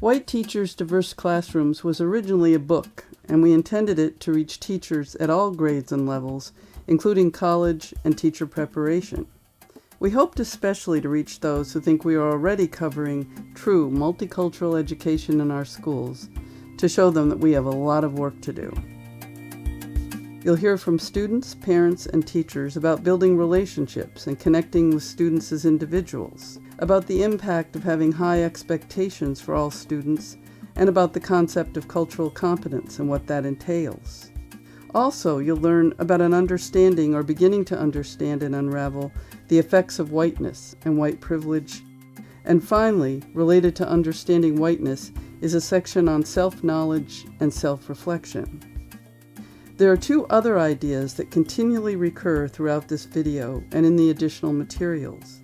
White Teachers, Diverse Classrooms was originally a book, and we intended it to reach teachers at all grades and levels, including college and teacher preparation. We hoped especially to reach those who think we are already covering true multicultural education in our schools, to show them that we have a lot of work to do. You'll hear from students, parents, and teachers about building relationships and connecting with students as individuals, about the impact of having high expectations for all students, and about the concept of cultural competence and what that entails. Also, you'll learn about an understanding or beginning to understand and unravel the effects of whiteness and white privilege. And finally, related to understanding whiteness is a section on self-knowledge and self-reflection. There are two other ideas that continually recur throughout this video and in the additional materials.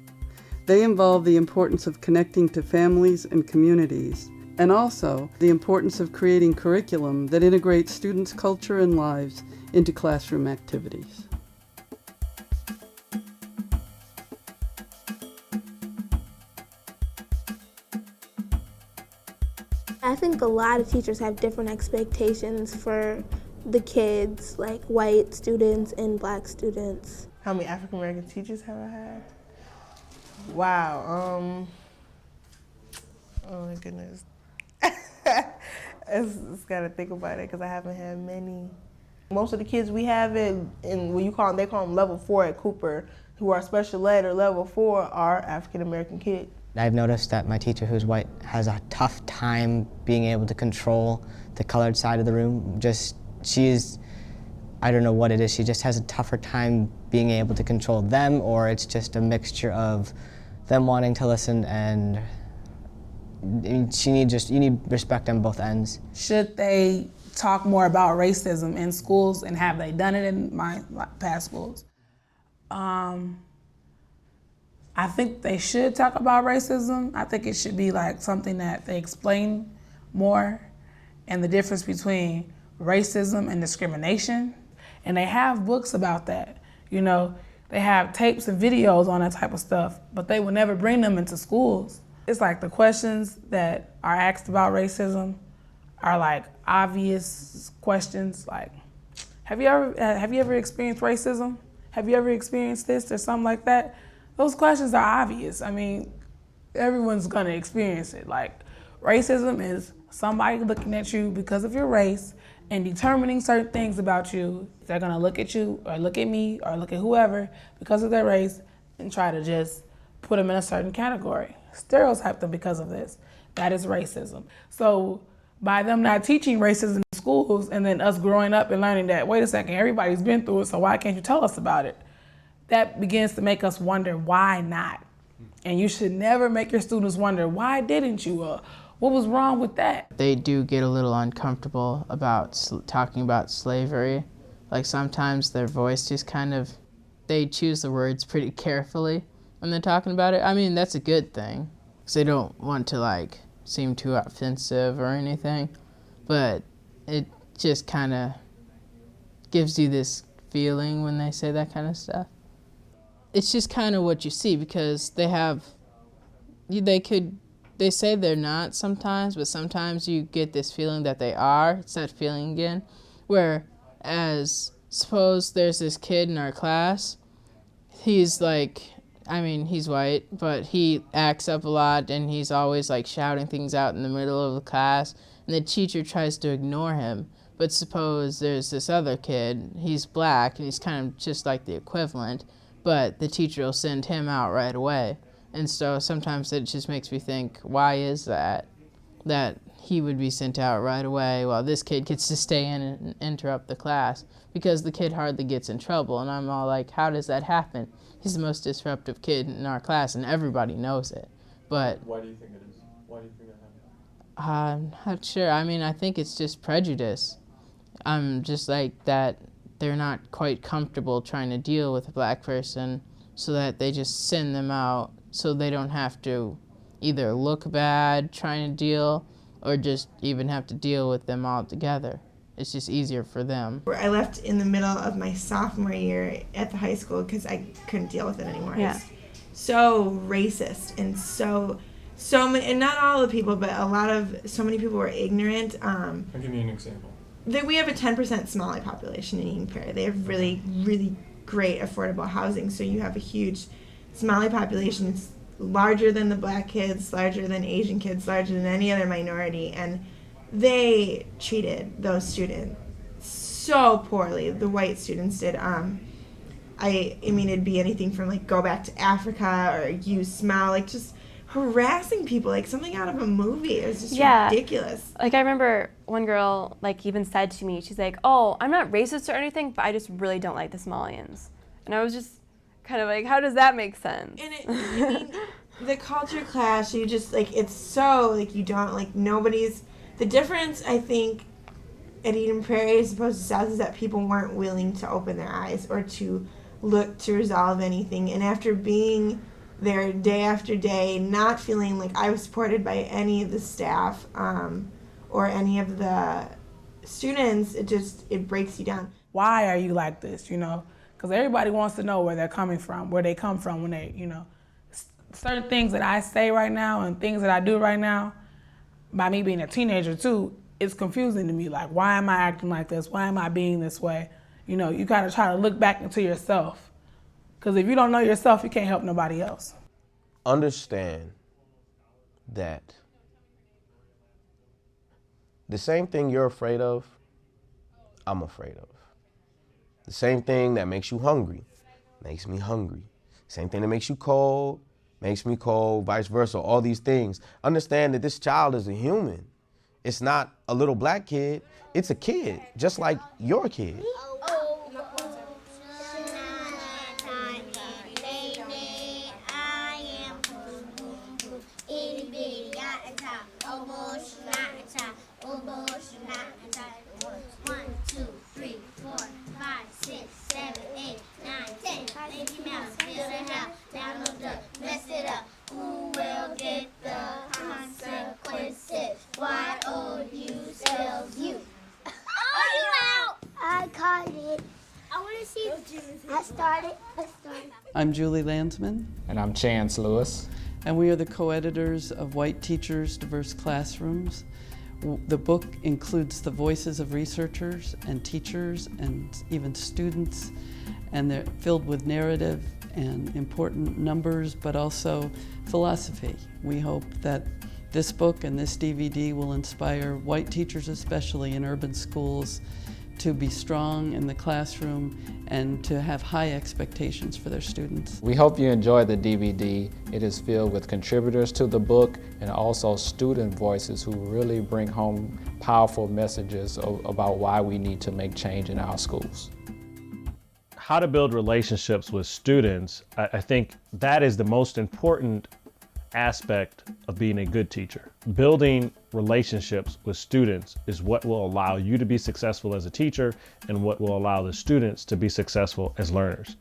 They involve the importance of connecting to families and communities, and also the importance of creating curriculum that integrates students' culture and lives into classroom activities. I think a lot of teachers have different expectations for the kids, like white students and black students. How many African American teachers have I had? Wow, oh my goodness. It's gotta think about it because I haven't had many. Most of the kids we have in what you call them, they call them level 4 at Cooper, who are special ed or level 4 are African American kids. I've noticed that my teacher who's white has a tough time being able to control the colored side of the room. I don't know what it is, she just has a tougher time being able to control them, or it's just a mixture of them wanting to listen and you need respect on both ends. Should they talk more about racism in schools, and have they done it in my past schools? I think they should talk about racism. I think it should be like something that they explain more, and the difference between racism and discrimination. And they have books about that. You know, they have tapes and videos on that type of stuff, but they will never bring them into schools. It's like the questions that are asked about racism are like obvious questions, like, have you ever experienced racism? Have you ever experienced this or something like that? Those questions are obvious. I mean, everyone's gonna experience it. Like, racism is somebody looking at you because of your race and determining certain things about you. They're gonna look at you or look at me or look at whoever because of their race and try to just put them in a certain category. Stereotype them because of this. That is racism. So by them not teaching racism in schools and then us growing up and learning that, wait a second, everybody's been through it, so why can't you tell us about it? That begins to make us wonder, why not? And you should never make your students wonder, why didn't you? What was wrong with that? They do get a little uncomfortable about talking about slavery. Like sometimes their voice just kind of, they choose the words pretty carefully when they're talking about it. I mean, that's a good thing, because they don't want to like seem too offensive or anything, but it just kind of gives you this feeling when they say that kind of stuff. It's just kind of what you see, because they say they're not sometimes, but sometimes you get this feeling that they are. It's that feeling again, whereas suppose there's this kid in our class, he's like, I mean, he's white, but he acts up a lot and he's always like shouting things out in the middle of the class, and the teacher tries to ignore him. But suppose there's this other kid, he's black and he's kind of just like the equivalent, but the teacher will send him out right away. And so sometimes it just makes me think, why is that he would be sent out right away while this kid gets to stay in and interrupt the class? Because the kid hardly gets in trouble, and I'm all like, how does that happen? He's the most disruptive kid in our class, and everybody knows it. But why do you think it is? Why do you think that happened? I'm not sure. I mean, I think it's just prejudice. Just like that they're not quite comfortable trying to deal with a black person, so that they just send them out so they don't have to either look bad trying to deal or just even have to deal with them all together. It's just easier for them. I left in the middle of my sophomore year at the high school because I couldn't deal with it anymore. Yeah. It's so racist and so so many, and not all the people, but so many people were ignorant. I'll give you an example. We have a 10% Somali population in Eden Prairie. They have really, really great affordable housing. So you have a huge Somali population. It's larger than the black kids, larger than Asian kids, larger than any other minority. And they treated those students so poorly. The white students did. I mean, it'd be anything from like go back to Africa or you smile, like just harassing people like something out of a movie. It was just ridiculous. Like I remember one girl like even said to me, she's like, "Oh, I'm not racist or anything, but I just really don't like the Somalians." And I was just kind of like, how does that make sense? And I mean, the culture clash, you just like, it's so like you don't like nobody's. The difference I think at Eden Prairie as opposed to South is that people weren't willing to open their eyes or to look to resolve anything. And after being there day after day, not feeling like I was supported by any of the staff or any of the students, it breaks you down. Why are you like this, you know? Because everybody wants to know where they're coming from, where they come from when they, you know. Certain things that I say right now and things that I do right now, by me being a teenager too, it's confusing to me. Like, why am I acting like this? Why am I being this way? You know, you gotta try to look back into yourself. Because if you don't know yourself, you can't help nobody else. Understand that the same thing you're afraid of, I'm afraid of. The same thing that makes you hungry makes me hungry. Same thing that makes you cold makes me cold, vice versa, all these things. Understand that this child is a human. It's not a little black kid, it's a kid, just like your kid. I'm Julie Landsman. And I'm Chance Lewis. And we are the co-editors of White Teachers, Diverse Classrooms. The book includes the voices of researchers and teachers and even students, and they're filled with narrative and important numbers, but also philosophy. We hope that this book and this DVD will inspire white teachers, especially in urban schools, to be strong in the classroom and to have high expectations for their students. We hope you enjoy the DVD. It is filled with contributors to the book and also student voices who really bring home powerful messages about why we need to make change in our schools. How to build relationships with students, I think that is the most important aspect of being a good teacher. Building relationships with students is what will allow you to be successful as a teacher and what will allow the students to be successful as learners.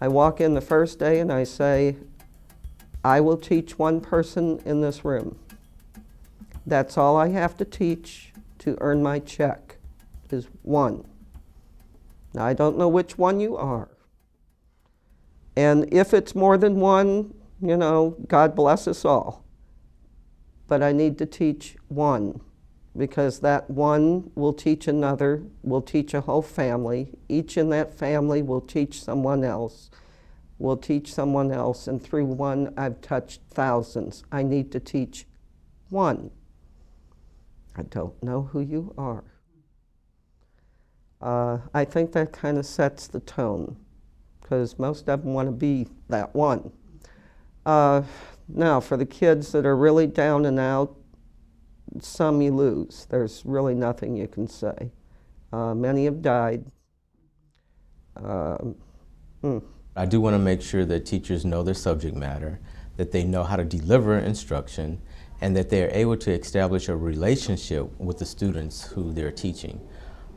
I walk in the first day and I say, I will teach one person in this room. That's all I have to teach to earn my check, is one. Now, I don't know which one you are. And if it's more than one, you know, God bless us all. But I need to teach one, because that one will teach another, will teach a whole family. Each in that family will teach someone else, will teach someone else, and through one I've touched thousands. I need to teach one. I don't know who you are. I think that kind of sets the tone, because most of them want to be that one. Now, for the kids that are really down and out, some you lose. There's really nothing you can say. Many have died. I do want to make sure that teachers know their subject matter, that they know how to deliver instruction, and that they are able to establish a relationship with the students who they're teaching.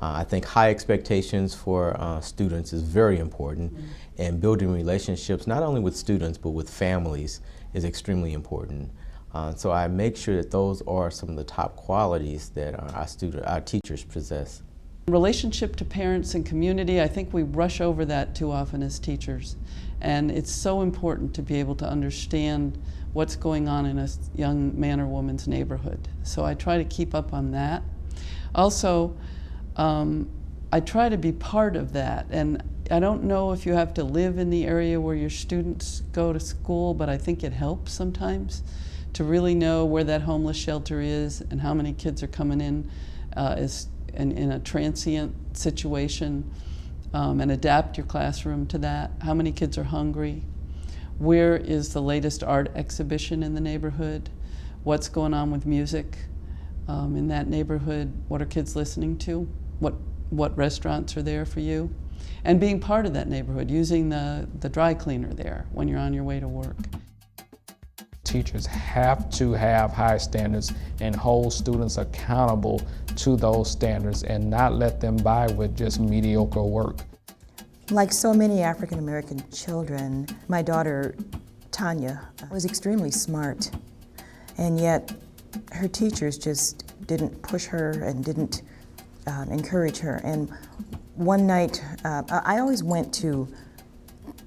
I think high expectations for students is very important, and building relationships not only with students but with families is extremely important. So I make sure that those are some of the top qualities that our teachers possess. Relationship to parents and community, I think we rush over that too often as teachers. And it's so important to be able to understand what's going on in a young man or woman's neighborhood. So I try to keep up on that. Also, I try to be part of that. And I don't know if you have to live in the area where your students go to school, but I think it helps sometimes to really know where that homeless shelter is and how many kids are coming in in a transient situation, and adapt your classroom to that. How many kids are hungry? Where is the latest art exhibition in the neighborhood? What's going on with music in that neighborhood? What are kids listening to? What restaurants are there for you? And being part of that neighborhood, using the dry cleaner there when you're on your way to work. Teachers have to have high standards and hold students accountable to those standards and not let them by with just mediocre work. Like so many African American children, my daughter, Tanya, was extremely smart, and yet her teachers just didn't push her and didn't encourage her. And one night, I always went to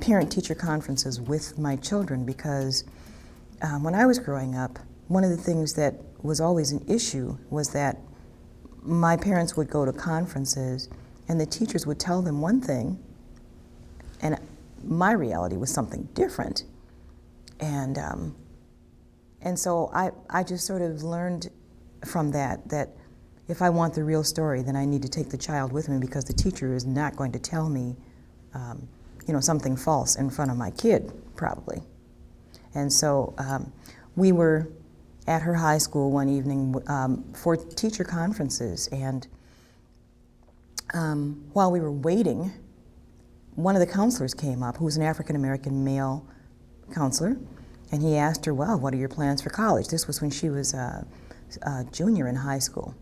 parent-teacher conferences with my children because when I was growing up, one of the things that was always an issue was that my parents would go to conferences and the teachers would tell them one thing and my reality was something different. And so I just sort of learned from that if I want the real story, then I need to take the child with me because the teacher is not going to tell me something false in front of my kid, probably. And so we were at her high school one evening for teacher conferences, and while we were waiting, one of the counselors came up, who was an African-American male counselor, and he asked her, well, what are your plans for college? This was when she was a junior in high school.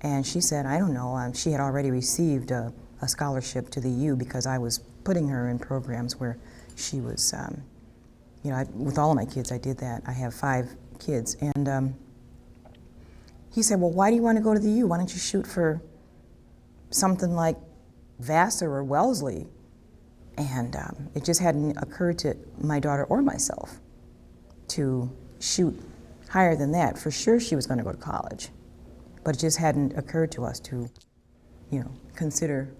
And she said, I don't know. She had already received a scholarship to the U because I was putting her in programs where she was with all of my kids, I did that. I have 5 kids. And he said, well, why do you want to go to the U? Why don't you shoot for something like Vassar or Wellesley? And it just hadn't occurred to my daughter or myself to shoot higher than that. For sure she was going to go to college. But it just hadn't occurred to us to, consider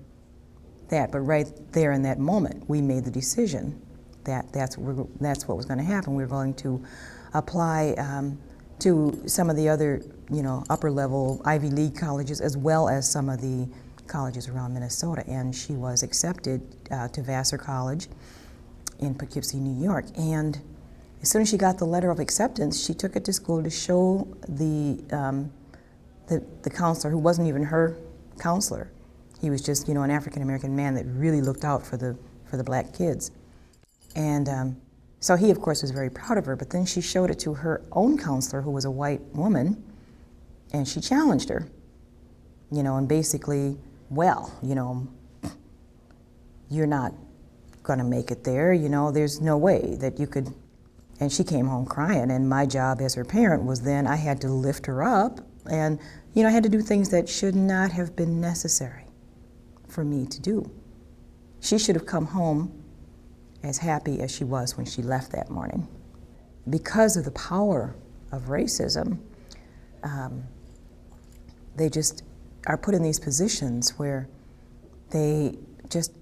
that. But right there in that moment, we made the decision that's what was going to happen. We were going to apply to some of the other, upper-level Ivy League colleges as well as some of the colleges around Minnesota. And she was accepted to Vassar College in Poughkeepsie, New York. And as soon as she got the letter of acceptance, she took it to school to show the counselor, who wasn't even her counselor. He was just, an African-American man that really looked out for the black kids. And so he, of course, was very proud of her, but then she showed it to her own counselor, who was a white woman, and she challenged her, and basically, well, you're not going to make it there, there's no way that you could. And she came home crying, and my job as her parent was then I had to lift her up, and, I had to do things that should not have been necessary for me to do. She should have come home as happy as she was when she left that morning. Because of the power of racism, they just are put in these positions where they just,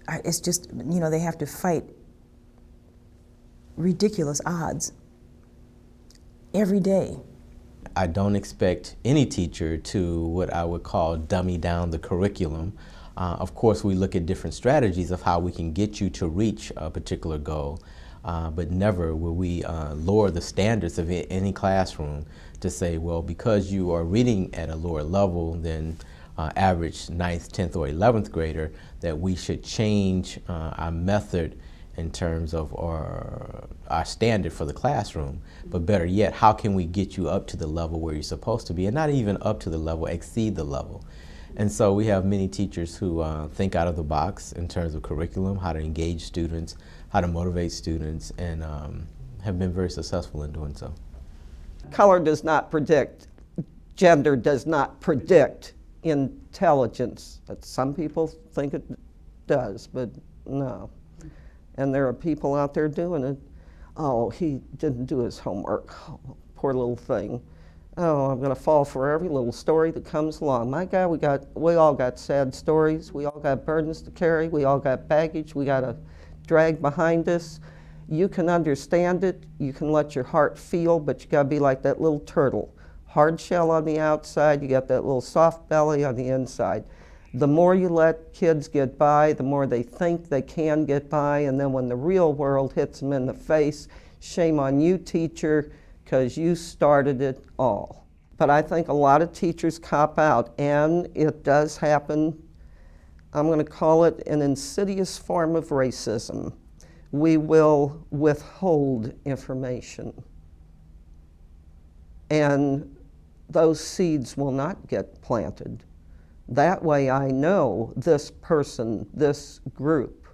they have to fight ridiculous odds every day. I don't expect any teacher to what I would call dummy down the curriculum. Of course, we look at different strategies of how we can get you to reach a particular goal, but never will we lower the standards of any classroom to say, well, because you are reading at a lower level than average 9th, 10th, or 11th grader, that we should change our method in terms of our standard for the classroom. But better yet, how can we get you up to the level where you're supposed to be, and not even up to the level, exceed the level. And so we have many teachers who think out of the box in terms of curriculum, how to engage students, how to motivate students, and have been very successful in doing so. Color does not predict, gender does not predict intelligence. Some people think it does, but no. And there are people out there doing it. Oh, he didn't do his homework. Oh, poor little thing. Oh, I'm going to fall for every little story that comes along. My God, we all got sad stories. We all got burdens to carry. We all got baggage we got to drag behind us. You can understand it. You can let your heart feel, but you got to be like that little turtle. Hard shell on the outside, you got that little soft belly on the inside. The more you let kids get by, the more they think they can get by, and then when the real world hits them in the face, shame on you, teacher, because you started it all. But I think a lot of teachers cop out, and it does happen. I'm going to call it an insidious form of racism. We will withhold information, and those seeds will not get planted. That way I know this person, this group,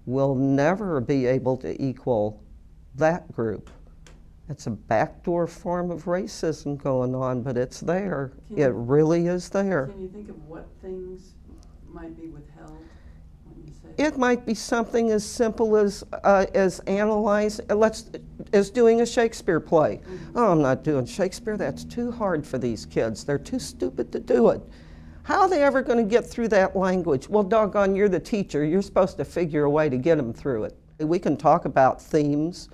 will never be able to equal that group. It's a backdoor form of racism going on, but it's there. It really is there. Can you think of what things might be withheld when you say It might be something as simple as as doing a Shakespeare play. Oh, I'm not doing Shakespeare. That's too hard for these kids. They're too stupid to do it. How are they ever going to get through that language? Well, doggone, you're the teacher. You're supposed to figure a way to get them through it. We can talk about themes.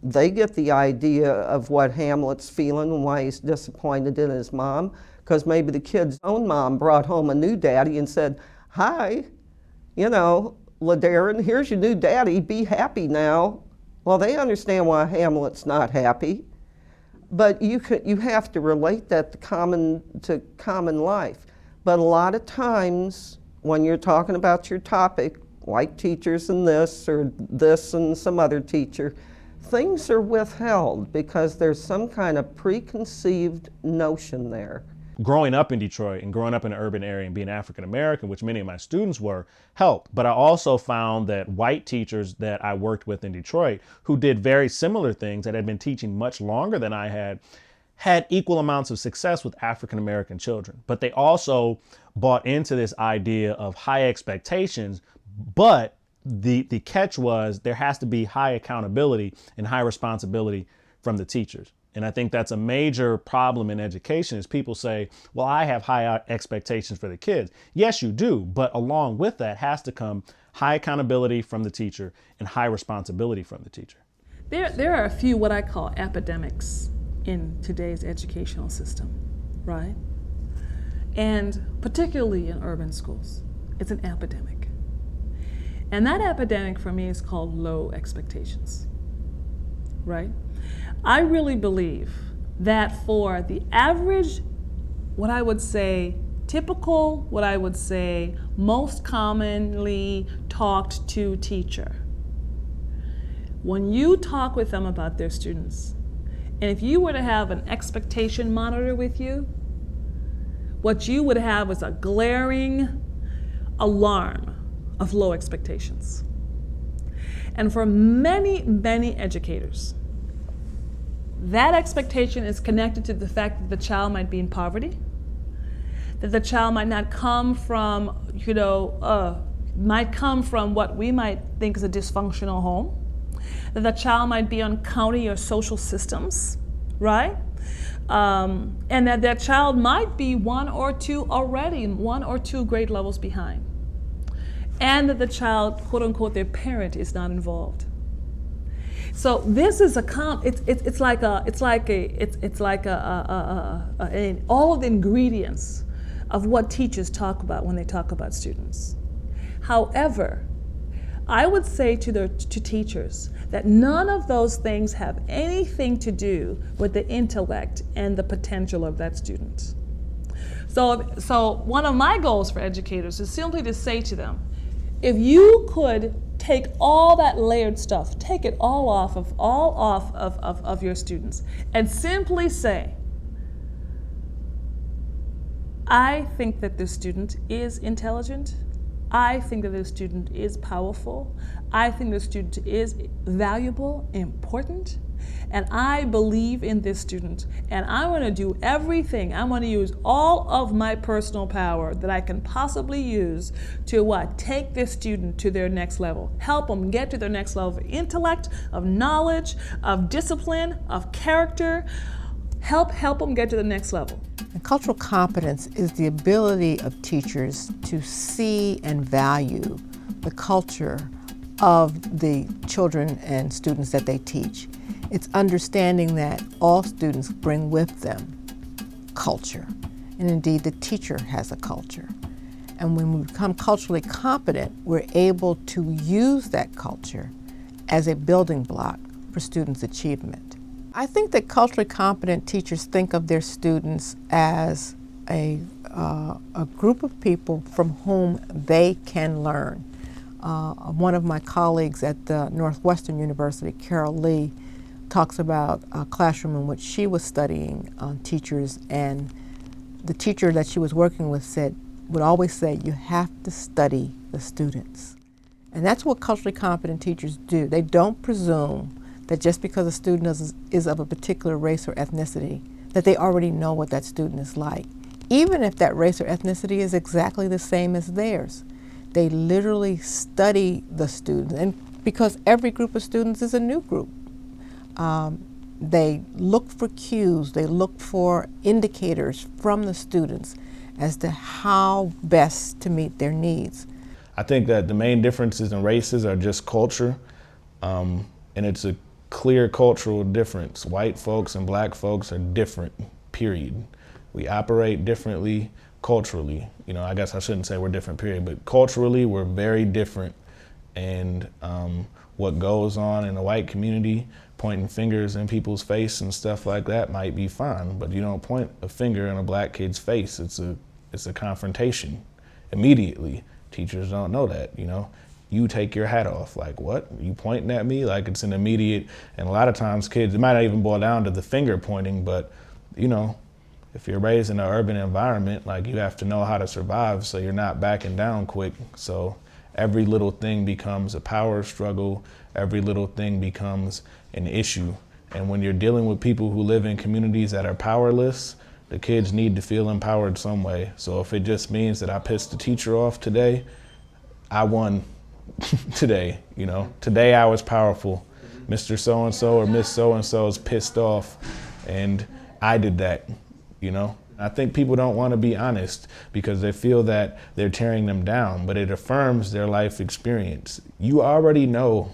They get the idea of what Hamlet's feeling and why he's disappointed in his mom, because maybe the kid's own mom brought home a new daddy and said, hi, you know, LaDarren, here's your new daddy, be happy now. Well, they understand why Hamlet's not happy, but you have to relate that to common life. But a lot of times when you're talking about your topic, white teachers and this or this and some other teacher, things are withheld because there's some kind of preconceived notion there. Growing up in Detroit and growing up in an urban area and being African American, which many of my students were, helped. But I also found that white teachers that I worked with in Detroit who did very similar things, that had been teaching much longer than I had equal amounts of success with African American children. But they also bought into this idea of high expectations, but the catch was there has to be high accountability and high responsibility from the teachers. And I think that's a major problem in education is people say, well, I have high expectations for the kids. Yes, you do. But along with that has to come high accountability from the teacher and high responsibility from the teacher. There are a few what I call epidemics in today's educational system, right? And particularly in urban schools, it's an epidemic. And that epidemic for me is called low expectations, right? I really believe that for the average, what I would say, typical, what I would say, most commonly talked to teacher, when you talk with them about their students, and if you were to have an expectation monitor with you, what you would have is a glaring alarm of low expectations. And for many, many educators, that expectation is connected to the fact that the child might be in poverty, that the child might not come from, might come from what we might think is a dysfunctional home, that the child might be on county or social systems, right? And that child might be one or two grade levels behind. And that the child, quote unquote, their parent is not involved. So this is all of the ingredients of what teachers talk about when they talk about students. However, I would say to teachers that none of those things have anything to do with the intellect and the potential of that student. So one of my goals for educators is simply to say to them, if you could take all that layered stuff, take it all off of your students, and simply say, I think that this student is intelligent. I think that this student is powerful. I think this student is valuable, important, and I believe in this student, and I want to do everything. I want to use all of my personal power that I can possibly use to what? Take this student to their next level. Help them get to their next level of intellect, of knowledge, of discipline, of character. Help them get to the next level. And cultural competence is the ability of teachers to see and value the culture of the children and students that they teach. It's understanding that all students bring with them culture, and indeed the teacher has a culture. And when we become culturally competent, we're able to use that culture as a building block for students' achievement. I think that culturally competent teachers think of their students as a group of people from whom they can learn. One of my colleagues at the Northwestern University, Carol Lee, talks about a classroom in which she was studying teachers, and the teacher that she was working with would always say, you have to study the students. And that's what culturally competent teachers do. They don't presume that just because a student is of a particular race or ethnicity, that they already know what that student is like, even if that race or ethnicity is exactly the same as theirs. They literally study the students, and because every group of students is a new group. They look for cues, they look for indicators from the students as to how best to meet their needs. I think that the main differences in races are just culture, and it's a clear cultural difference. White folks and black folks are different, period. We operate differently culturally. You know, I guess I shouldn't say we're different, period, but culturally we're very different. And what goes on in the white community, pointing fingers in people's face and stuff like that might be fine, but you don't point a finger in a black kid's face. It's a confrontation immediately. Teachers don't know that, you know. You take your hat off, like, what? You pointing at me? Like, it's an immediate, and a lot of times kids, it might not even boil down to the finger pointing, but, you know, if you're raised in an urban environment, like, you have to know how to survive so you're not backing down quick. So every little thing becomes a power struggle. Every little thing becomes an issue. And when you're dealing with people who live in communities that are powerless, the kids need to feel empowered some way. So if it just means that I pissed the teacher off today, I won. Today, you know, today I was powerful. Mr. So-and-so or Miss So-and-so is pissed off, and I did that, you know. I think people don't want to be honest because they feel that they're tearing them down, but it affirms their life experience. You already know.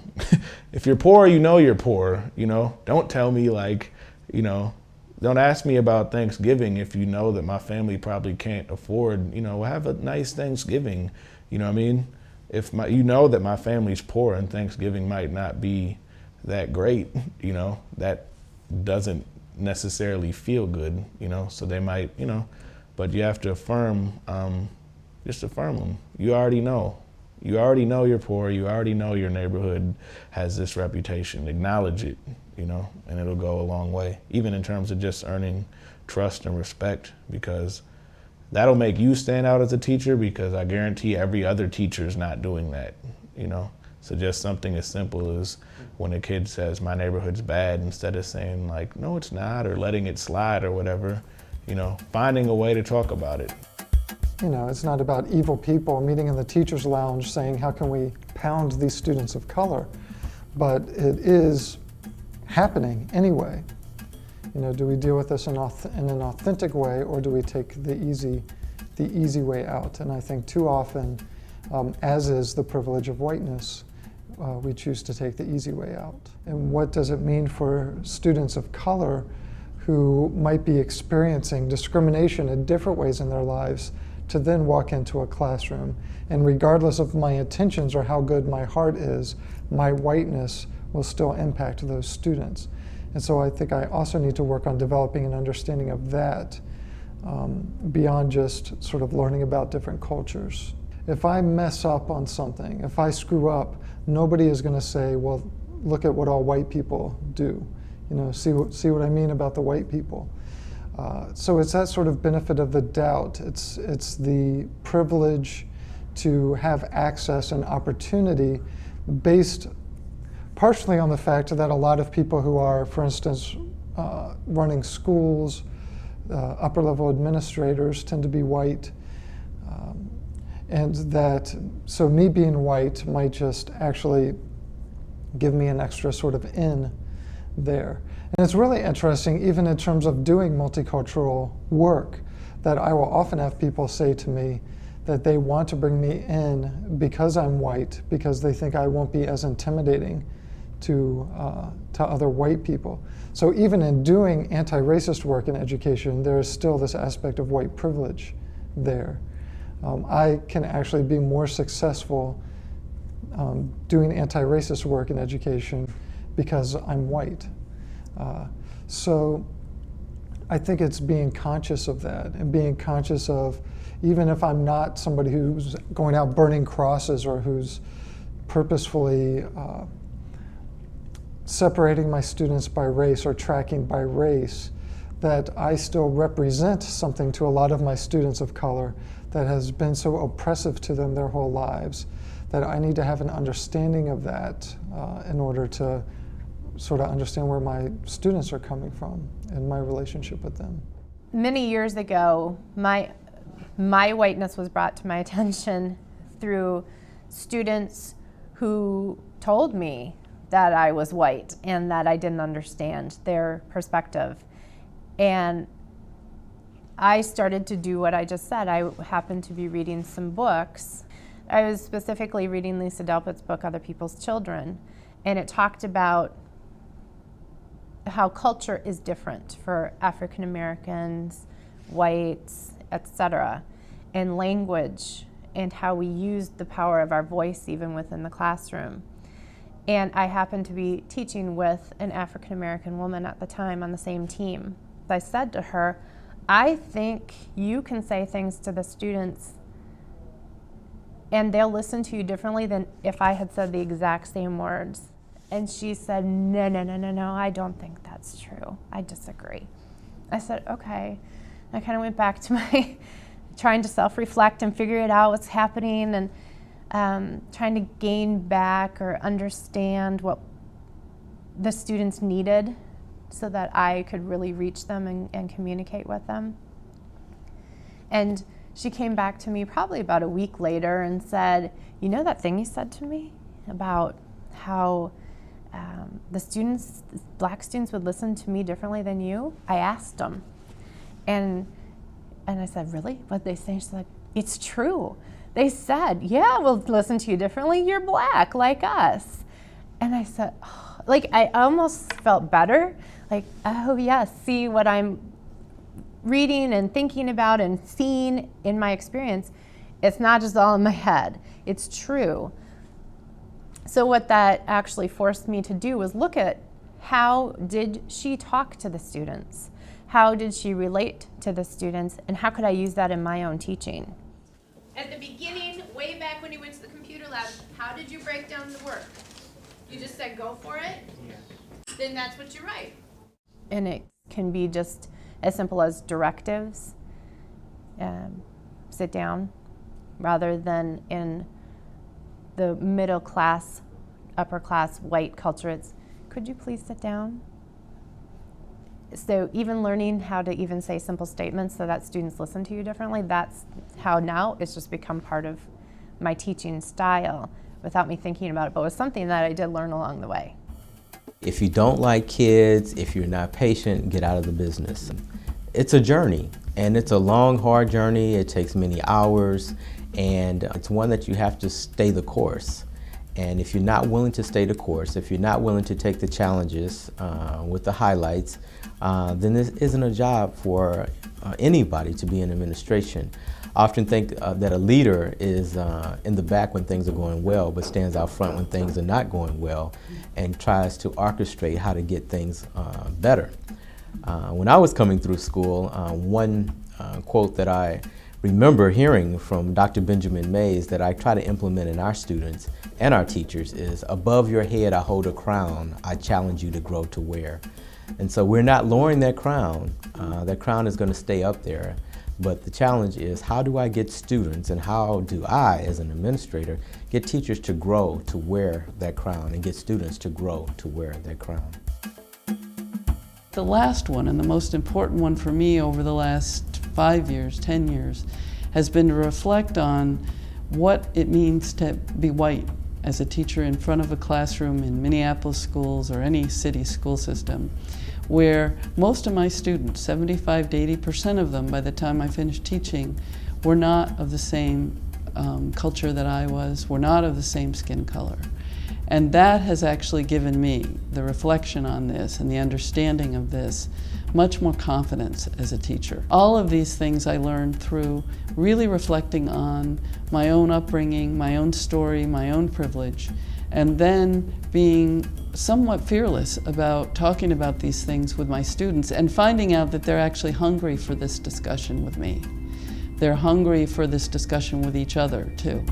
If you're poor, you know you're poor, you know. Don't tell me, like, you know, don't ask me about Thanksgiving if you know that my family probably can't afford, you know, have a nice Thanksgiving, you know what I mean? If you know that my family's poor and Thanksgiving might not be that great, you know, that doesn't necessarily feel good, you know, so they might, you know, but you have to affirm, just affirm them. You already know. You already know you're poor. You already know your neighborhood has this reputation. Acknowledge it, you know, and it'll go a long way, even in terms of just earning trust and respect, because that'll make you stand out as a teacher, because I guarantee every other teacher is not doing that, you know? So just something as simple as when a kid says, my neighborhood's bad, instead of saying like, no, it's not, or letting it slide or whatever, you know, finding a way to talk about it. You know, it's not about evil people meeting in the teacher's lounge saying, how can we pound these students of color? But it is happening anyway. You know, do we deal with this in an authentic way, or do we take the easy way out? And I think too often, as is the privilege of whiteness, we choose to take the easy way out. And what does it mean for students of color who might be experiencing discrimination in different ways in their lives to then walk into a classroom, and regardless of my intentions or how good my heart is, my whiteness will still impact those students. And so I think I also need to work on developing an understanding of that beyond just sort of learning about different cultures. If I mess up on something, if I screw up, nobody is going to say, well, look at what all white people do. You know, see what I mean about the white people. So it's that sort of benefit of the doubt. It's the privilege to have access and opportunity based partially on the fact that a lot of people who are, for instance, running schools, upper-level administrators tend to be white, and that, so me being white might just actually give me an extra sort of in there. And it's really interesting, even in terms of doing multicultural work, that I will often have people say to me that they want to bring me in because I'm white, because they think I won't be as intimidating to other white people. So even in doing anti-racist work in education, there is still this aspect of white privilege there. I can actually be more successful doing anti-racist work in education because I'm white. So I think it's being conscious of that and being conscious of, even if I'm not somebody who's going out burning crosses or who's purposefully separating my students by race or tracking by race, that I still represent something to a lot of my students of color that has been so oppressive to them their whole lives, that I need to have an understanding of that in order to sort of understand where my students are coming from and my relationship with them. Many years ago, my whiteness was brought to my attention through students who told me that I was white and that I didn't understand their perspective. And I started to do what I just said. I happened to be reading some books. I was specifically reading Lisa Delpit's book, Other People's Children, and it talked about how culture is different for African Americans, whites, etc., and language, and how we use the power of our voice even within the classroom. And I happened to be teaching with an African American woman at the time on the same team. I said to her, I think you can say things to the students and they'll listen to you differently than if I had said the exact same words. And she said, no, I don't think that's true. I disagree. I said, okay. I kind of went back to my trying to self-reflect and figure it out, what's happening, and trying to gain back or understand what the students needed so that I could really reach them and communicate with them. And she came back to me probably about a week later and said, you know that thing you said to me about how the students, black students, would listen to me differently than you? I asked them. And I said, really? What'd they say? She said, it's true. They said, yeah, we'll listen to you differently. You're black, like us. And I said, oh, like, I almost felt better. Like, oh, yes, see what I'm reading and thinking about and seeing in my experience. It's not just all in my head. It's true. So what that actually forced me to do was look at how did she talk to the students? How did she relate to the students? And how could I use that in my own teaching? At the beginning, way back when you went to the computer lab, how did you break down the work? You just said, go for it? Yeah. Then that's what you write. And it can be just as simple as directives, sit down, rather than in the middle class, upper class white culture, it's, could you please sit down? So even learning how to even say simple statements so that students listen to you differently, that's how now it's just become part of my teaching style without me thinking about it, but it was something that I did learn along the way. If you don't like kids, if you're not patient, get out of the business. It's a journey, and it's a long, hard journey. It takes many hours, and it's one that you have to stay the course. And if you're not willing to stay the course, if you're not willing to take the challenges with the highlights, then this isn't a job for anybody to be in administration. I often think that a leader is in the back when things are going well, but stands out front when things are not going well, and tries to orchestrate how to get things better. When I was coming through school, one quote that I remember hearing from Dr. Benjamin Mays that I try to implement in our students and our teachers is, above your head I hold a crown, I challenge you to grow to wear. And so we're not lowering that crown. That crown is going to stay up there, But the challenge is, how do I get students, and how do I, as an administrator, get teachers to grow to wear that crown and get students to grow to wear that crown? The last one, and the most important one for me over the last 5 years, 10 years, has been to reflect on what it means to be white as a teacher in front of a classroom in Minneapolis schools or any city school system, where most of my students, 75 to 80% of them by the time I finished teaching, were not of the same culture that I was, were not of the same skin color. And that has actually given me, the reflection on this and the understanding of this, much more confidence as a teacher. All of these things I learned through really reflecting on my own upbringing, my own story, my own privilege, and then being somewhat fearless about talking about these things with my students and finding out that they're actually hungry for this discussion with me. They're hungry for this discussion with each other, too.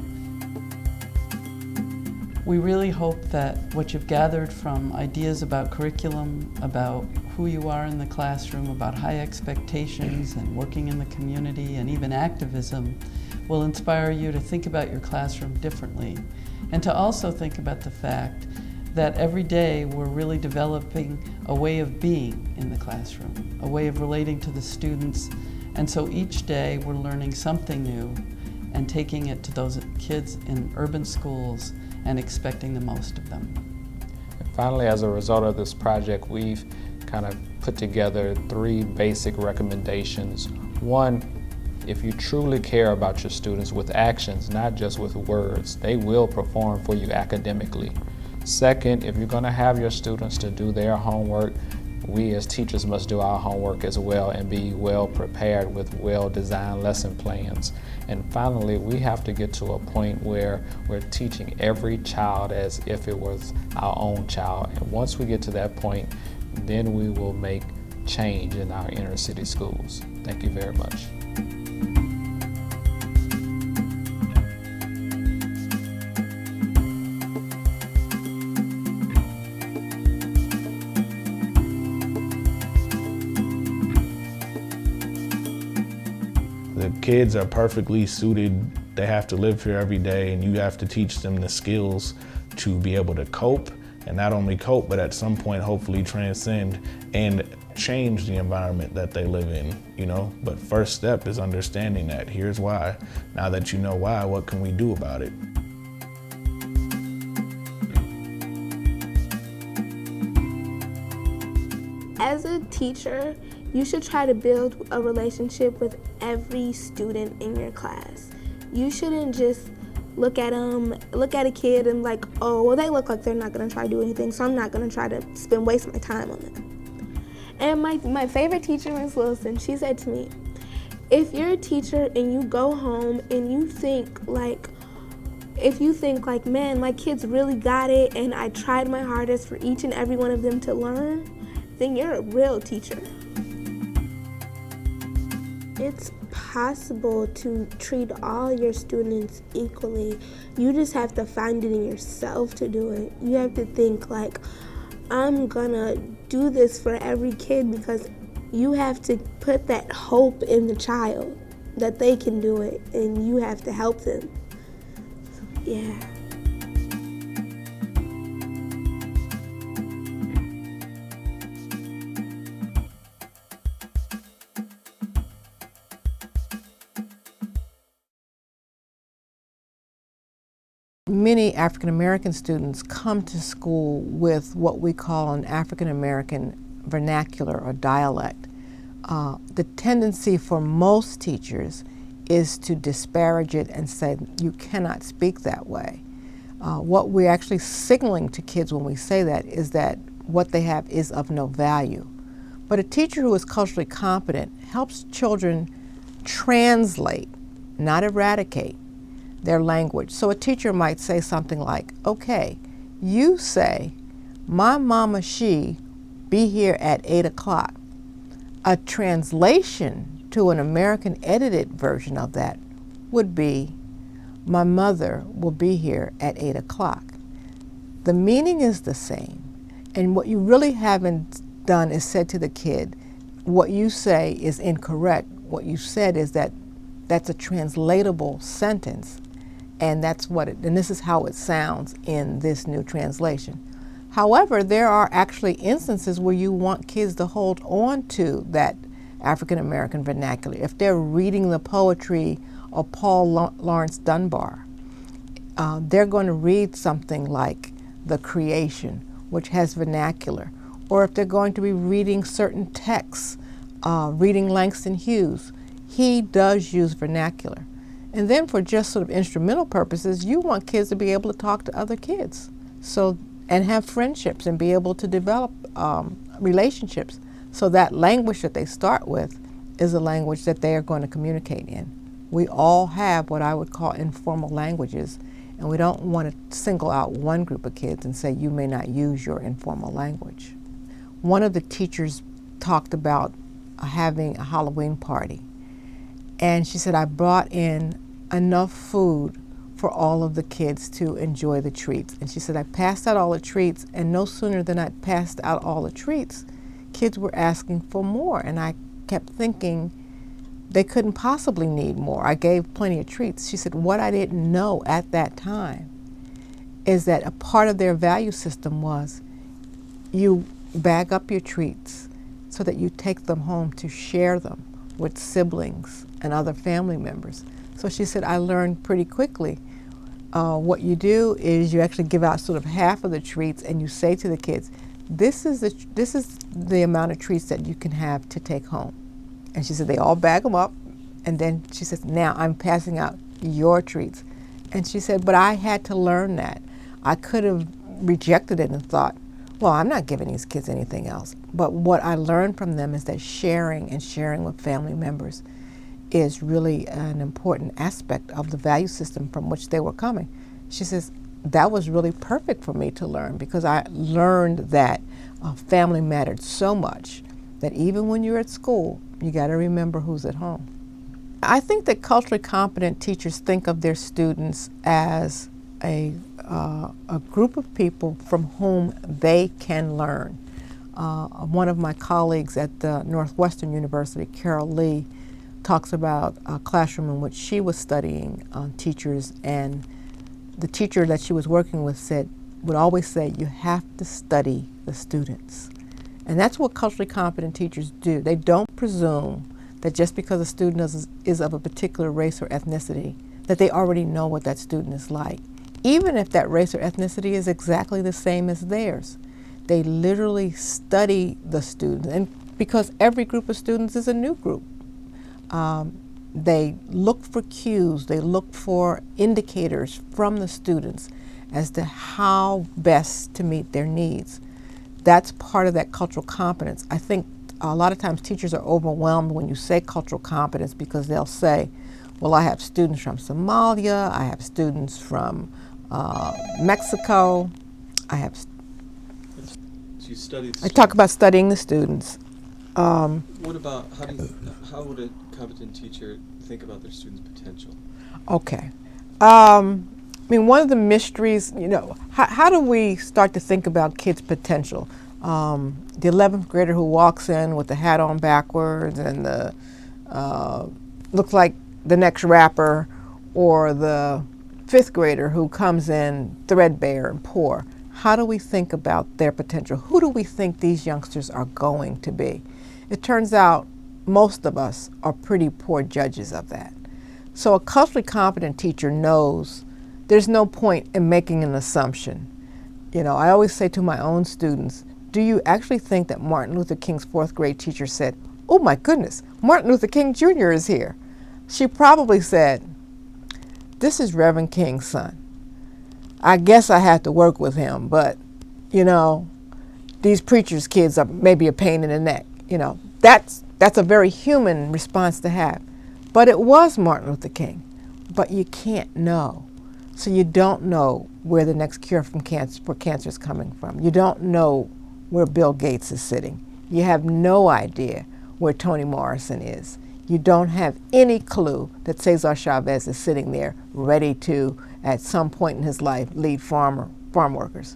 We really hope that what you've gathered from ideas about curriculum, about who you are in the classroom, about high expectations and working in the community and even activism will inspire you to think about your classroom differently and to also think about the fact that every day we're really developing a way of being in the classroom, a way of relating to the students, and so each day we're learning something new and taking it to those kids in urban schools and expecting the most of them. And finally, as a result of this project, we've kind of put together 3 basic recommendations. One, if you truly care about your students with actions, not just with words, they will perform for you academically. Second, if you're going to have your students to do their homework, we as teachers must do our homework as well and be well prepared with well-designed lesson plans. And finally, we have to get to a point where we're teaching every child as if it was our own child. And once we get to that point, then we will make change in our inner city schools. Thank you very much. The kids are perfectly suited. They have to live here every day, and you have to teach them the skills to be able to cope, and not only cope, but at some point hopefully transcend and change the environment that they live in, you know? But first step is understanding that. Here's why. Now that you know why, what can we do about it? As a teacher, you should try to build a relationship with every student in your class. You shouldn't just look at a kid and like, oh, well, they look like they're not gonna try to do anything, so I'm not gonna try to waste my time on them. And my favorite teacher, Ms. Wilson, she said to me, if you're a teacher and you go home and you think like, man, my kids really got it and I tried my hardest for each and every one of them to learn, then you're a real teacher. It's possible to treat all your students equally. You just have to find it in yourself to do it. You have to think like, I'm gonna do this for every kid, because you have to put that hope in the child that they can do it, and you have to help them. Yeah. Many African American students come to school with what we call an African American vernacular or dialect. The tendency for most teachers is to disparage it and say, you cannot speak that way. What we're actually signaling to kids when we say that is that what they have is of no value. But a teacher who is culturally competent helps children translate, not eradicate, their language. So a teacher might say something like, okay, you say, my mama, she, be here at 8 o'clock. A translation to an American edited version of that would be, my mother will be here at 8 o'clock. The meaning is the same. And what you really haven't done is said to the kid, what you say is incorrect. what you said is that that's a translatable sentence, and that's what and this is how it sounds in this new translation. However, there are actually instances where you want kids to hold on to that African American vernacular. If they're reading the poetry of Paul Laurence Dunbar, they're going to read something like The Creation, which has vernacular. Or if they're going to be reading certain texts, reading Langston Hughes, he does use vernacular. And then for just sort of instrumental purposes, you want kids to be able to talk to other kids and have friendships and be able to develop relationships. So that language that they start with is a language that they are going to communicate in. We all have what I would call informal languages, and we don't want to single out one group of kids and say you may not use your informal language. One of the teachers talked about having a Halloween party, and she said, I brought in enough food for all of the kids to enjoy the treats. And she said, I passed out all the treats, and no sooner than I passed out all the treats, kids were asking for more. And I kept thinking they couldn't possibly need more. I gave plenty of treats. She said, what I didn't know at that time is that a part of their value system was you bag up your treats so that you take them home to share them with siblings and other family members. So she said, I learned pretty quickly what you do is you actually give out sort of half of the treats, and you say to the kids, this is the amount of treats that you can have to take home. And she said they all bag them up, and then she says, now I'm passing out your treats. And she said, but I had to learn that. I could have rejected it and thought, well, I'm not giving these kids anything else. But what I learned from them is that sharing with family members is really an important aspect of the value system from which they were coming. She says, that was really perfect for me to learn, because I learned that family mattered so much that even when you're at school, you got to remember who's at home. I think that culturally competent teachers think of their students as a group of people from whom they can learn. One of my colleagues at the Northwestern University, Carol Lee, talks about a classroom in which she was studying teachers, and the teacher that she was working with would always say, you have to study the students. And that's what culturally competent teachers do. They don't presume that just because a student is of a particular race or ethnicity, that they already know what that student is like, even if that race or ethnicity is exactly the same as theirs. They literally study the students, and because every group of students is a new group. They look for cues, they look for indicators from the students as to how best to meet their needs. That's part of that cultural competence. I think a lot of times teachers are overwhelmed when you say cultural competence, because they'll say, well, I have students from Somalia, I have students from Mexico, I talk about studying the students. What about, how would a competent teacher think about their students' potential? Okay. I mean, one of the mysteries, how do we start to think about kids' potential? The 11th grader who walks in with the hat on backwards and the looks like the next rapper, or the 5th grader who comes in threadbare and poor. How do we think about their potential? Who do we think these youngsters are going to be? It turns out most of us are pretty poor judges of that. So a culturally competent teacher knows there's no point in making an assumption. I always say to my own students, do you actually think that Martin Luther King's 4th grade teacher said, oh my goodness, Martin Luther King Jr. is here? She probably said, this is Reverend King's son. I guess I have to work with him, but, these preachers' kids are maybe a pain in the neck. That's a very human response to have. But it was Martin Luther King. But you can't know. So you don't know where the next cure for cancer is coming from. You don't know where Bill Gates is sitting. You have no idea where Toni Morrison is. You don't have any clue that Cesar Chavez is sitting there ready to, at some point in his life, lead farm workers.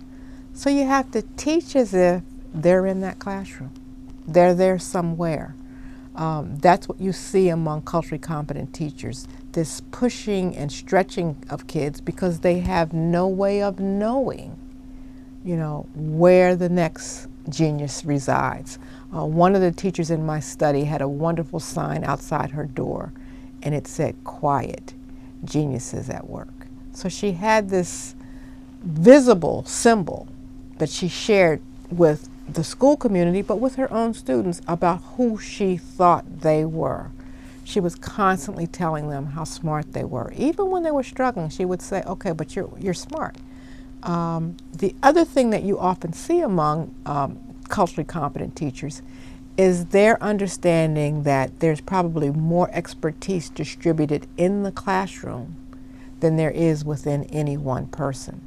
So you have to teach as if they're in that classroom. They're there somewhere. That's what you see among culturally competent teachers, this pushing and stretching of kids because they have no way of knowing, you know, where the next genius resides. One of the teachers in my study had a wonderful sign outside her door, and it said, "Quiet, geniuses at work." So she had this visible symbol that she shared with the school community, but with her own students about who she thought they were. She was constantly telling them how smart they were. Even when they were struggling, she would say, "Okay, but you're smart." The other thing that you often see among culturally competent teachers is their understanding that there's probably more expertise distributed in the classroom than there is within any one person.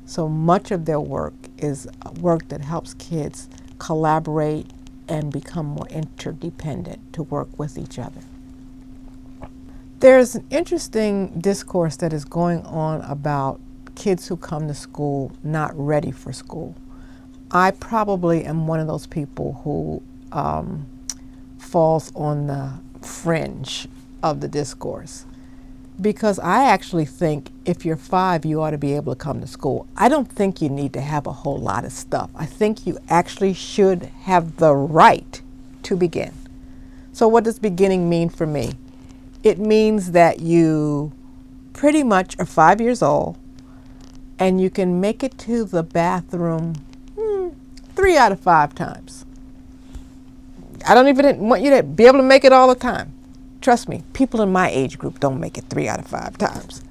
So much of their work is work that helps kids collaborate and become more interdependent to work with each other. There's an interesting discourse that is going on about kids who come to school not ready for school. I probably am one of those people who falls on the fringe of the discourse, because I actually think if you're 5, you ought to be able to come to school. I don't think you need to have a whole lot of stuff. I think you actually should have the right to begin. So what does beginning mean for me? It means that you pretty much are 5 years old and you can make it to the bathroom 3 out of 5 times. I don't even want you to be able to make it all the time. Trust me, people in my age group don't make it 3 out of 5 times.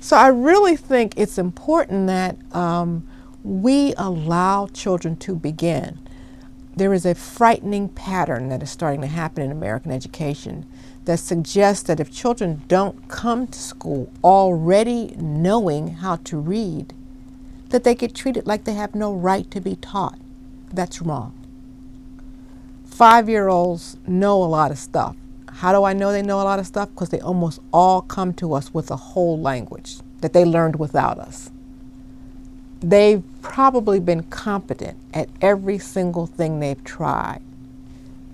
So I really think it's important that we allow children to begin. There is a frightening pattern that is starting to happen in American education that suggests that if children don't come to school already knowing how to read, that they get treated like they have no right to be taught. That's wrong. 5-year-olds know a lot of stuff. How do I know they know a lot of stuff? Because they almost all come to us with a whole language that they learned without us. They've probably been competent at every single thing they've tried.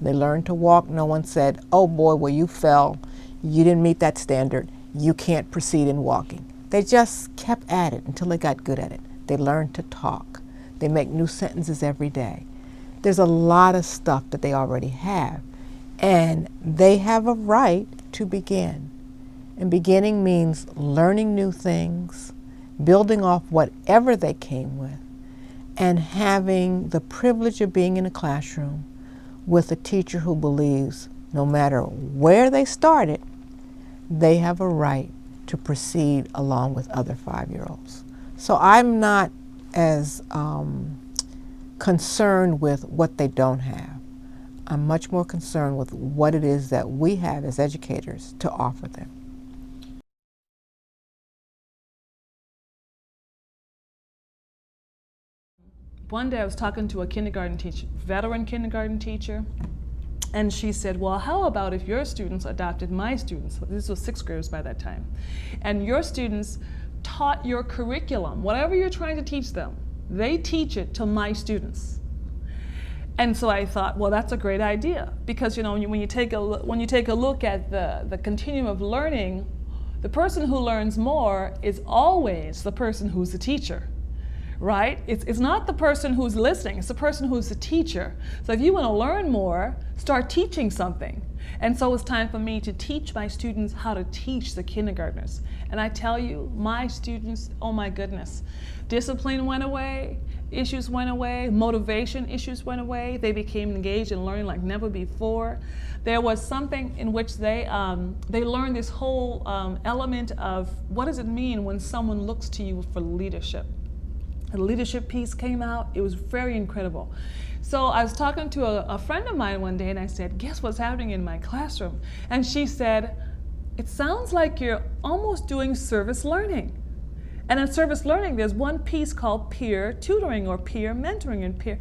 They learned to walk. No one said, "Oh boy, well you fell. You didn't meet that standard. You can't proceed in walking." They just kept at it until they got good at it. They learned to talk. They make new sentences every day. There's a lot of stuff that they already have. And they have a right to begin. And beginning means learning new things, building off whatever they came with, and having the privilege of being in a classroom with a teacher who believes no matter where they started, they have a right to proceed along with other 5-year-olds. So I'm not as concerned with what they don't have. I'm much more concerned with what it is that we have as educators to offer them. One day I was talking to a kindergarten teacher, veteran kindergarten teacher, and she said, "Well, how about if your students adopted my students?" This was 6th graders by that time. "And your students taught your curriculum, whatever you're trying to teach them, they teach it to my students." And so I thought, well, that's a great idea, because when you take a look at the continuum of learning, the person who learns more is always the person who's the teacher, right? It's not the person who's listening, it's the person who's the teacher. So if you want to learn more, start teaching something. And so it's time for me to teach my students how to teach the kindergartners. And I tell you, my students, oh my goodness, discipline went away, issues went away, motivation issues went away. They became engaged in learning like never before. There was something in which they learned this whole element of what does it mean when someone looks to you for leadership. The leadership piece came out. It was very incredible. So I was talking to a friend of mine one day and I said, "Guess what's happening in my classroom?" And she said, "It sounds like you're almost doing service learning." And in service learning, there's one piece called peer tutoring or peer mentoring and peer.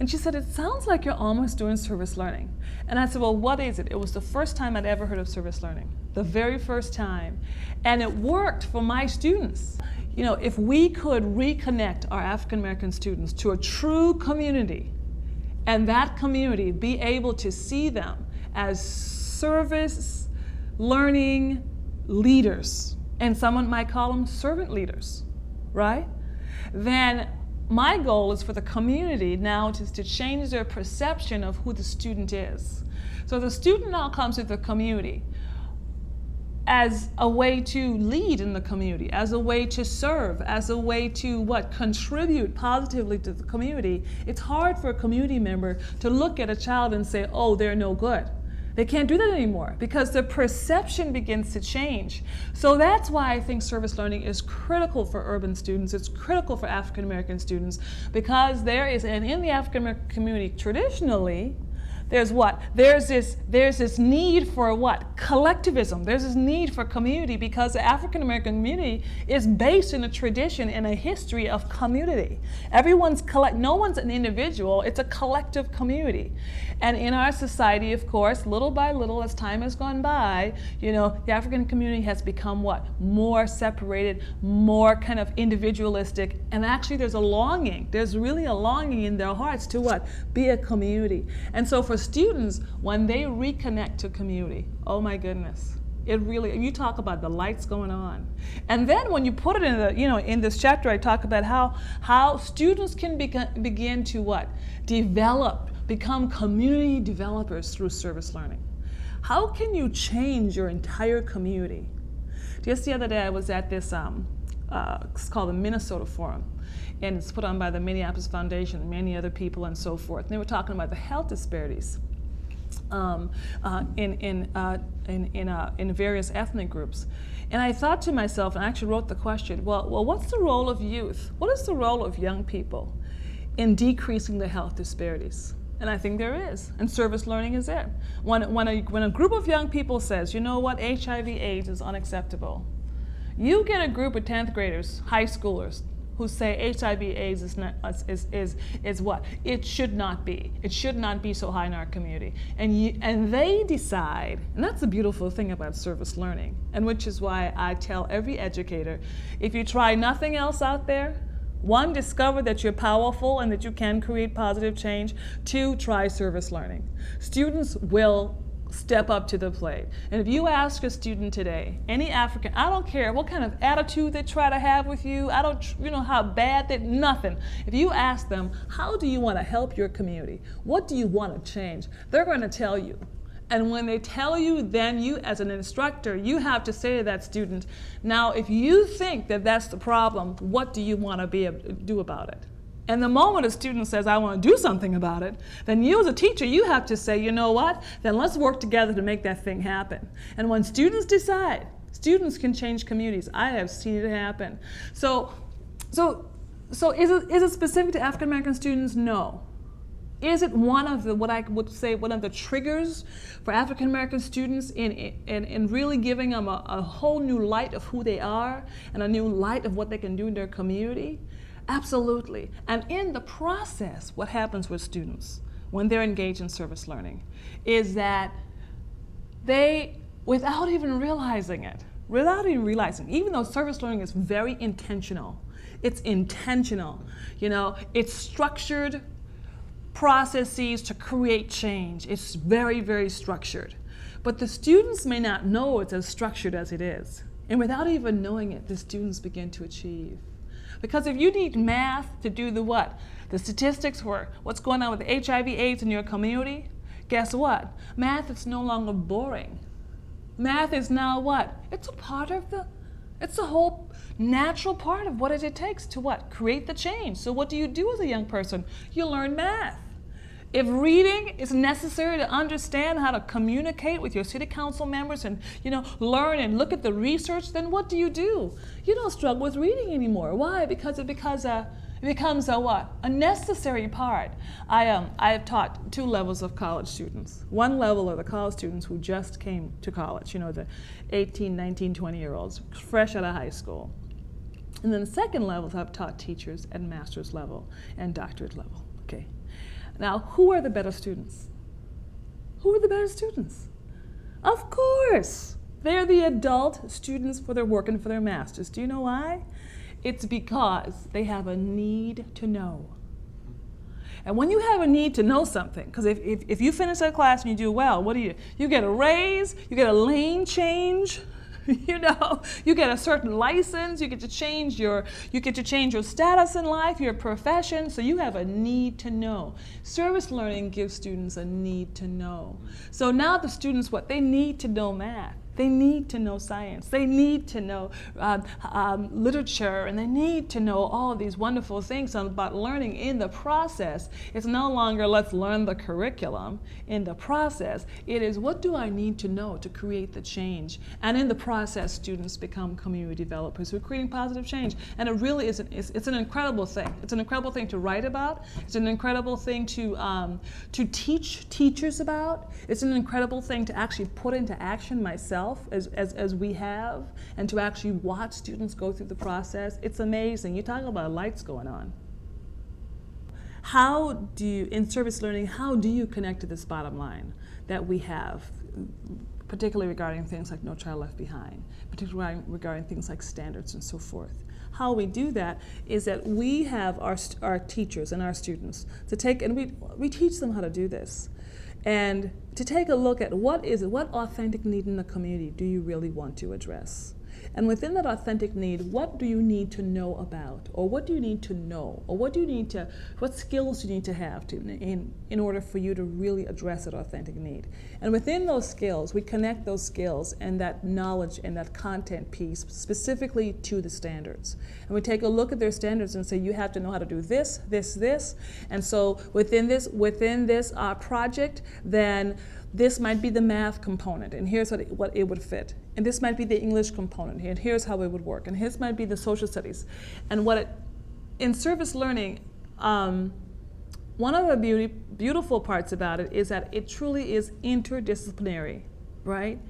And she said, "It sounds like you're almost doing service learning." And I said, "Well, what is it?" It was the first time I'd ever heard of service learning, the very first time. And it worked for my students. If we could reconnect our African American students to a true community, and that community be able to see them as service learning leaders, and someone might call them servant leaders, right? Then my goal is for the community now to change their perception of who the student is. So the student now comes to the community as a way to lead in the community, as a way to serve, as a way to contribute positively to the community. It's hard for a community member to look at a child and say, oh, they're no good. They can't do that anymore because the perception begins to change. So that's why I think service learning is critical for urban students. It's critical for African American students because there is, and in the African American community traditionally, there's this need for collectivism. There's this need for community because the African American community is based in a tradition and a history of community. No one's an individual, it's a collective community. And in our society, of course, little by little, as time has gone by, the African community has become more separated, more kind of individualistic, and actually there's really a longing in their hearts to be a community. And so for students, when they reconnect to community, oh my goodness, you talk about the lights going on. And then when you put it in this chapter, I talk about how students can begin to become community developers through service learning. How can you change your entire community? Just the other day I was at this, it's called the Minnesota Forum, and it's put on by the Minneapolis Foundation and many other people and so forth. And they were talking about the health disparities in various ethnic groups. And I thought to myself, and I actually wrote the question, well, what's the role of youth? What is the role of young people in decreasing the health disparities? And I think there is, and service learning is it. When a group of young people says, you know what, HIV/AIDS is unacceptable, you get a group of 10th graders, high schoolers, who say HIV/AIDS is what? It should not be. It should not be so high in our community. And they decide, and that's the beautiful thing about service learning, and which is why I tell every educator, if you try nothing else out there, 1, discover that you're powerful and that you can create positive change. 2, try service learning. Students will step up to the plate. And if you ask a student today, any African, I don't care what kind of attitude they try to have with you, I don't, how bad they, nothing. If you ask them, how do you want to help your community? What do you want to change? They're going to tell you. And when they tell you, then you as an instructor, you have to say to that student, now if you think that that's the problem, what do you want to be able to do about it? And the moment a student says, I want to do something about it, then you as a teacher, you have to say, you know what, then let's work together to make that thing happen. And when students decide, students can change communities. I have seen it happen. So is it specific to African American students? No. Is it one of the, what I would say, one of the triggers for African American students in really giving them a whole new light of who they are and a new light of what they can do in their community? Absolutely. And in the process, what happens with students when they're engaged in service learning is that they, without even realizing, even though service learning is very intentional, it's structured processes to create change. It's very, very structured. But the students may not know it's as structured as it is. And without even knowing it, the students begin to achieve. Because if you need math to do the statistics for what's going on with HIV/AIDS in your community, guess what? Math is no longer boring. Math is now what? It's a whole natural part of what it takes to create the change. So what do you do as a young person? You learn math. If reading is necessary to understand how to communicate with your city council members and learn and look at the research, then what do? You don't struggle with reading anymore. Why? Because it becomes a necessary part. I have taught 2 levels of college students. One level are the college students who just came to college, the 18, 19, 20-year-olds, fresh out of high school. And then the second levels I've taught teachers at master's level and doctorate level, okay? Now, who are the better students? Who are the better students? Of course, they're the adult students for their work and for their masters. Do you know why? It's because they have a need to know. And when you have a need to know something, because if you finish that class and you do well, what do you? You get a raise, you get a lane change, you know, you get a certain license, you get to change your status in life, your profession, so you have a need to know. Service learning gives students a need to know. So now the students, what they need to know math. They need to know science. They need to know literature, and they need to know all of these wonderful things about learning in the process. It's no longer let's learn the curriculum. In the process, it is what do I need to know to create the change? And in the process, students become community developers who are creating positive change. And it really is it's an incredible thing. It's an incredible thing to write about. It's an incredible thing to teach teachers about. It's an incredible thing to actually put into action myself. As we have, and to actually watch students go through the process. It's amazing. You talk about lights going on. How do you, in service learning, how do you connect to this bottom line that we have, particularly regarding things like No Child Left Behind, particularly regarding things like standards and so forth? How we do that is that we have our teachers and our students to take, and we teach them how to do this. And to take a look at what authentic need in the community do you really want to address? And within that authentic need, what do you need to know about? Or what do you need to know? Or what skills do you need to have in order for you to really address that authentic need? And within those skills, we connect those skills and that knowledge and that content piece specifically to the standards. And we take a look at their standards and say, you have to know how to do this, this, this. And so within this project, then this might be the math component, and here's what it would fit. And this might be the English component, and here's how it would work. And this might be the social studies. And in service learning, one of the beautiful parts about it is that it truly is interdisciplinary, right?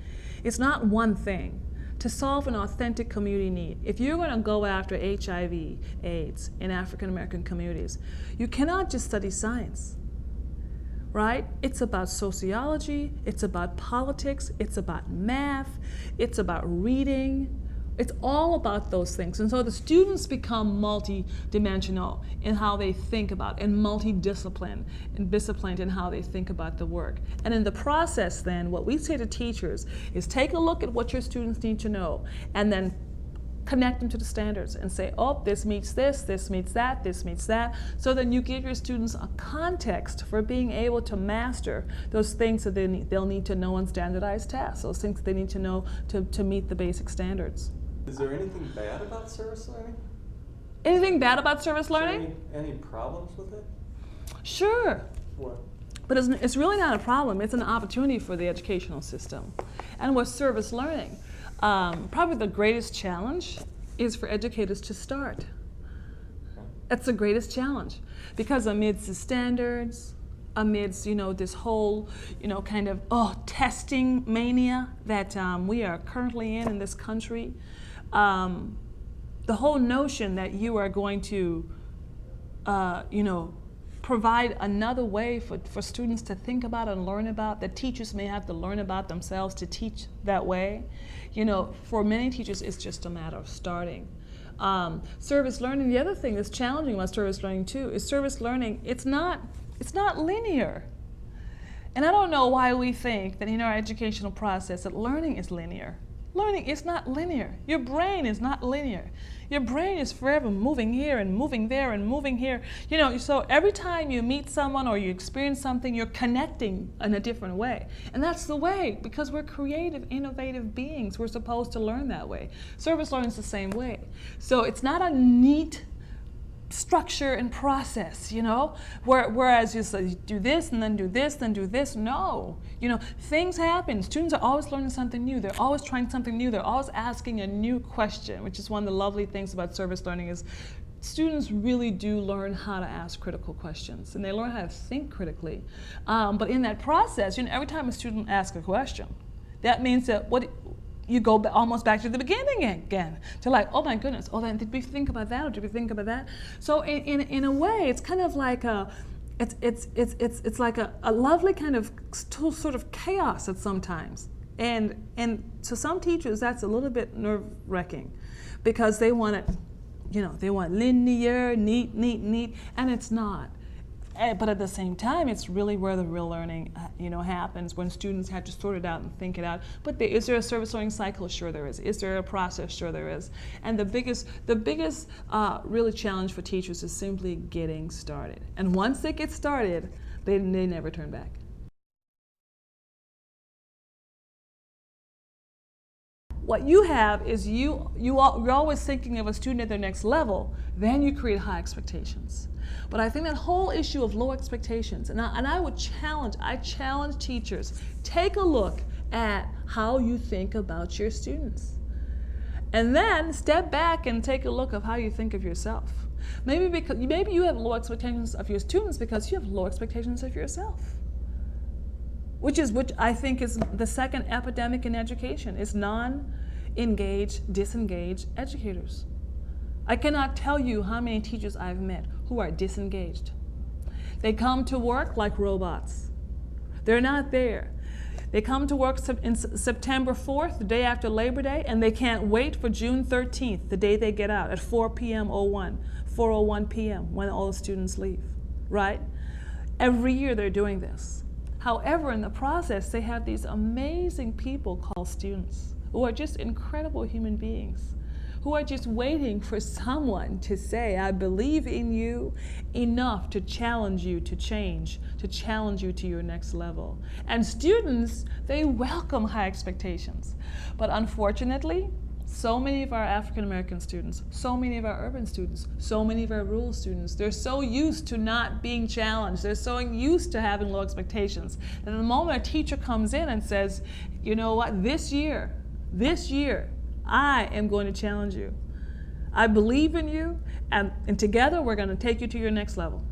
It's not one thing. To solve an authentic community need, if you're going to go after HIV, AIDS in African American communities, you cannot just study science. Right? It's about sociology, it's about politics, it's about math, it's about reading. It's all about those things. And so the students become multi-dimensional in how they think about, and multidisciplined in how they think about the work. And in the process then, what we say to teachers is take a look at what your students need to know, and then connect them to the standards and say, oh, this meets this, this meets that, this meets that. So then you give your students a context for being able to master those things that they'll need to know on standardized tests, those things they need to know to meet the basic standards. Is there anything bad about service learning? Anything bad about service learning? Any problems with it? Sure. What? But it's really not a problem. It's an opportunity for the educational system. And with service learning, probably the greatest challenge is for educators to start. That's the greatest challenge, because amidst the standards, amidst this whole kind of testing mania that we are currently in this country, the whole notion that you are going to provide another way for students to think about and learn about, that teachers may have to learn about themselves to teach that way. For many teachers, it's just a matter of starting. Service learning, the other thing that's challenging about service learning too, is service learning, it's not linear. And I don't know why we think that in our educational process that learning is linear. Learning is not linear. Your brain is not linear. Your brain is forever moving here and moving there and moving here. So every time you meet someone or you experience something, you're connecting in a different way. And that's the way, because we're creative, innovative beings. We're supposed to learn that way. Service learning is the same way. So it's not a neat structure and process, whereas you say, do this and then do this, then do this. No, things happen. Students are always learning something new. They're always trying something new. They're always asking a new question, which is one of the lovely things about service learning is students really do learn how to ask critical questions, and they learn how to think critically. But in that process, every time a student asks a question, that means that you go almost back to the beginning again, to like, oh my goodness, did we think about that, or did we think about that? So in a way, it's kind of like it's like a lovely kind of sort of chaos at sometimes, and to some teachers that's a little bit nerve-wracking, because they want it, they want linear, neat, and it's not. But at the same time, it's really where the real learning, happens, when students have to sort it out and think it out. But is there a service learning cycle? Sure there is. Is there a process? Sure there is. And the biggest really challenge for teachers is simply getting started. And once they get started, they never turn back. What you have is you're always thinking of a student at their next level, then you create high expectations. But I think that whole issue of low expectations, and I challenge teachers, take a look at how you think about your students. And then step back and take a look of how you think of yourself. Maybe you have low expectations of your students because you have low expectations of yourself. Which I think is the second epidemic in education, is non-engaged, disengaged educators. I cannot tell you how many teachers I've met who are disengaged. They come to work like robots. They're not there. They come to work in September 4th, the day after Labor Day, and they can't wait for June 13th, the day they get out, at 4:01 p.m. when all the students leave, right? Every year they're doing this. However, in the process, they have these amazing people called students who are just incredible human beings, who are just waiting for someone to say, I believe in you enough to challenge you to change, to challenge you to your next level. And students, they welcome high expectations. But unfortunately, so many of our African American students, so many of our urban students, so many of our rural students, they're so used to not being challenged, they're so used to having low expectations, that the moment a teacher comes in and says, you know what, this year, I am going to challenge you. I believe in you, and together we're going to take you to your next level.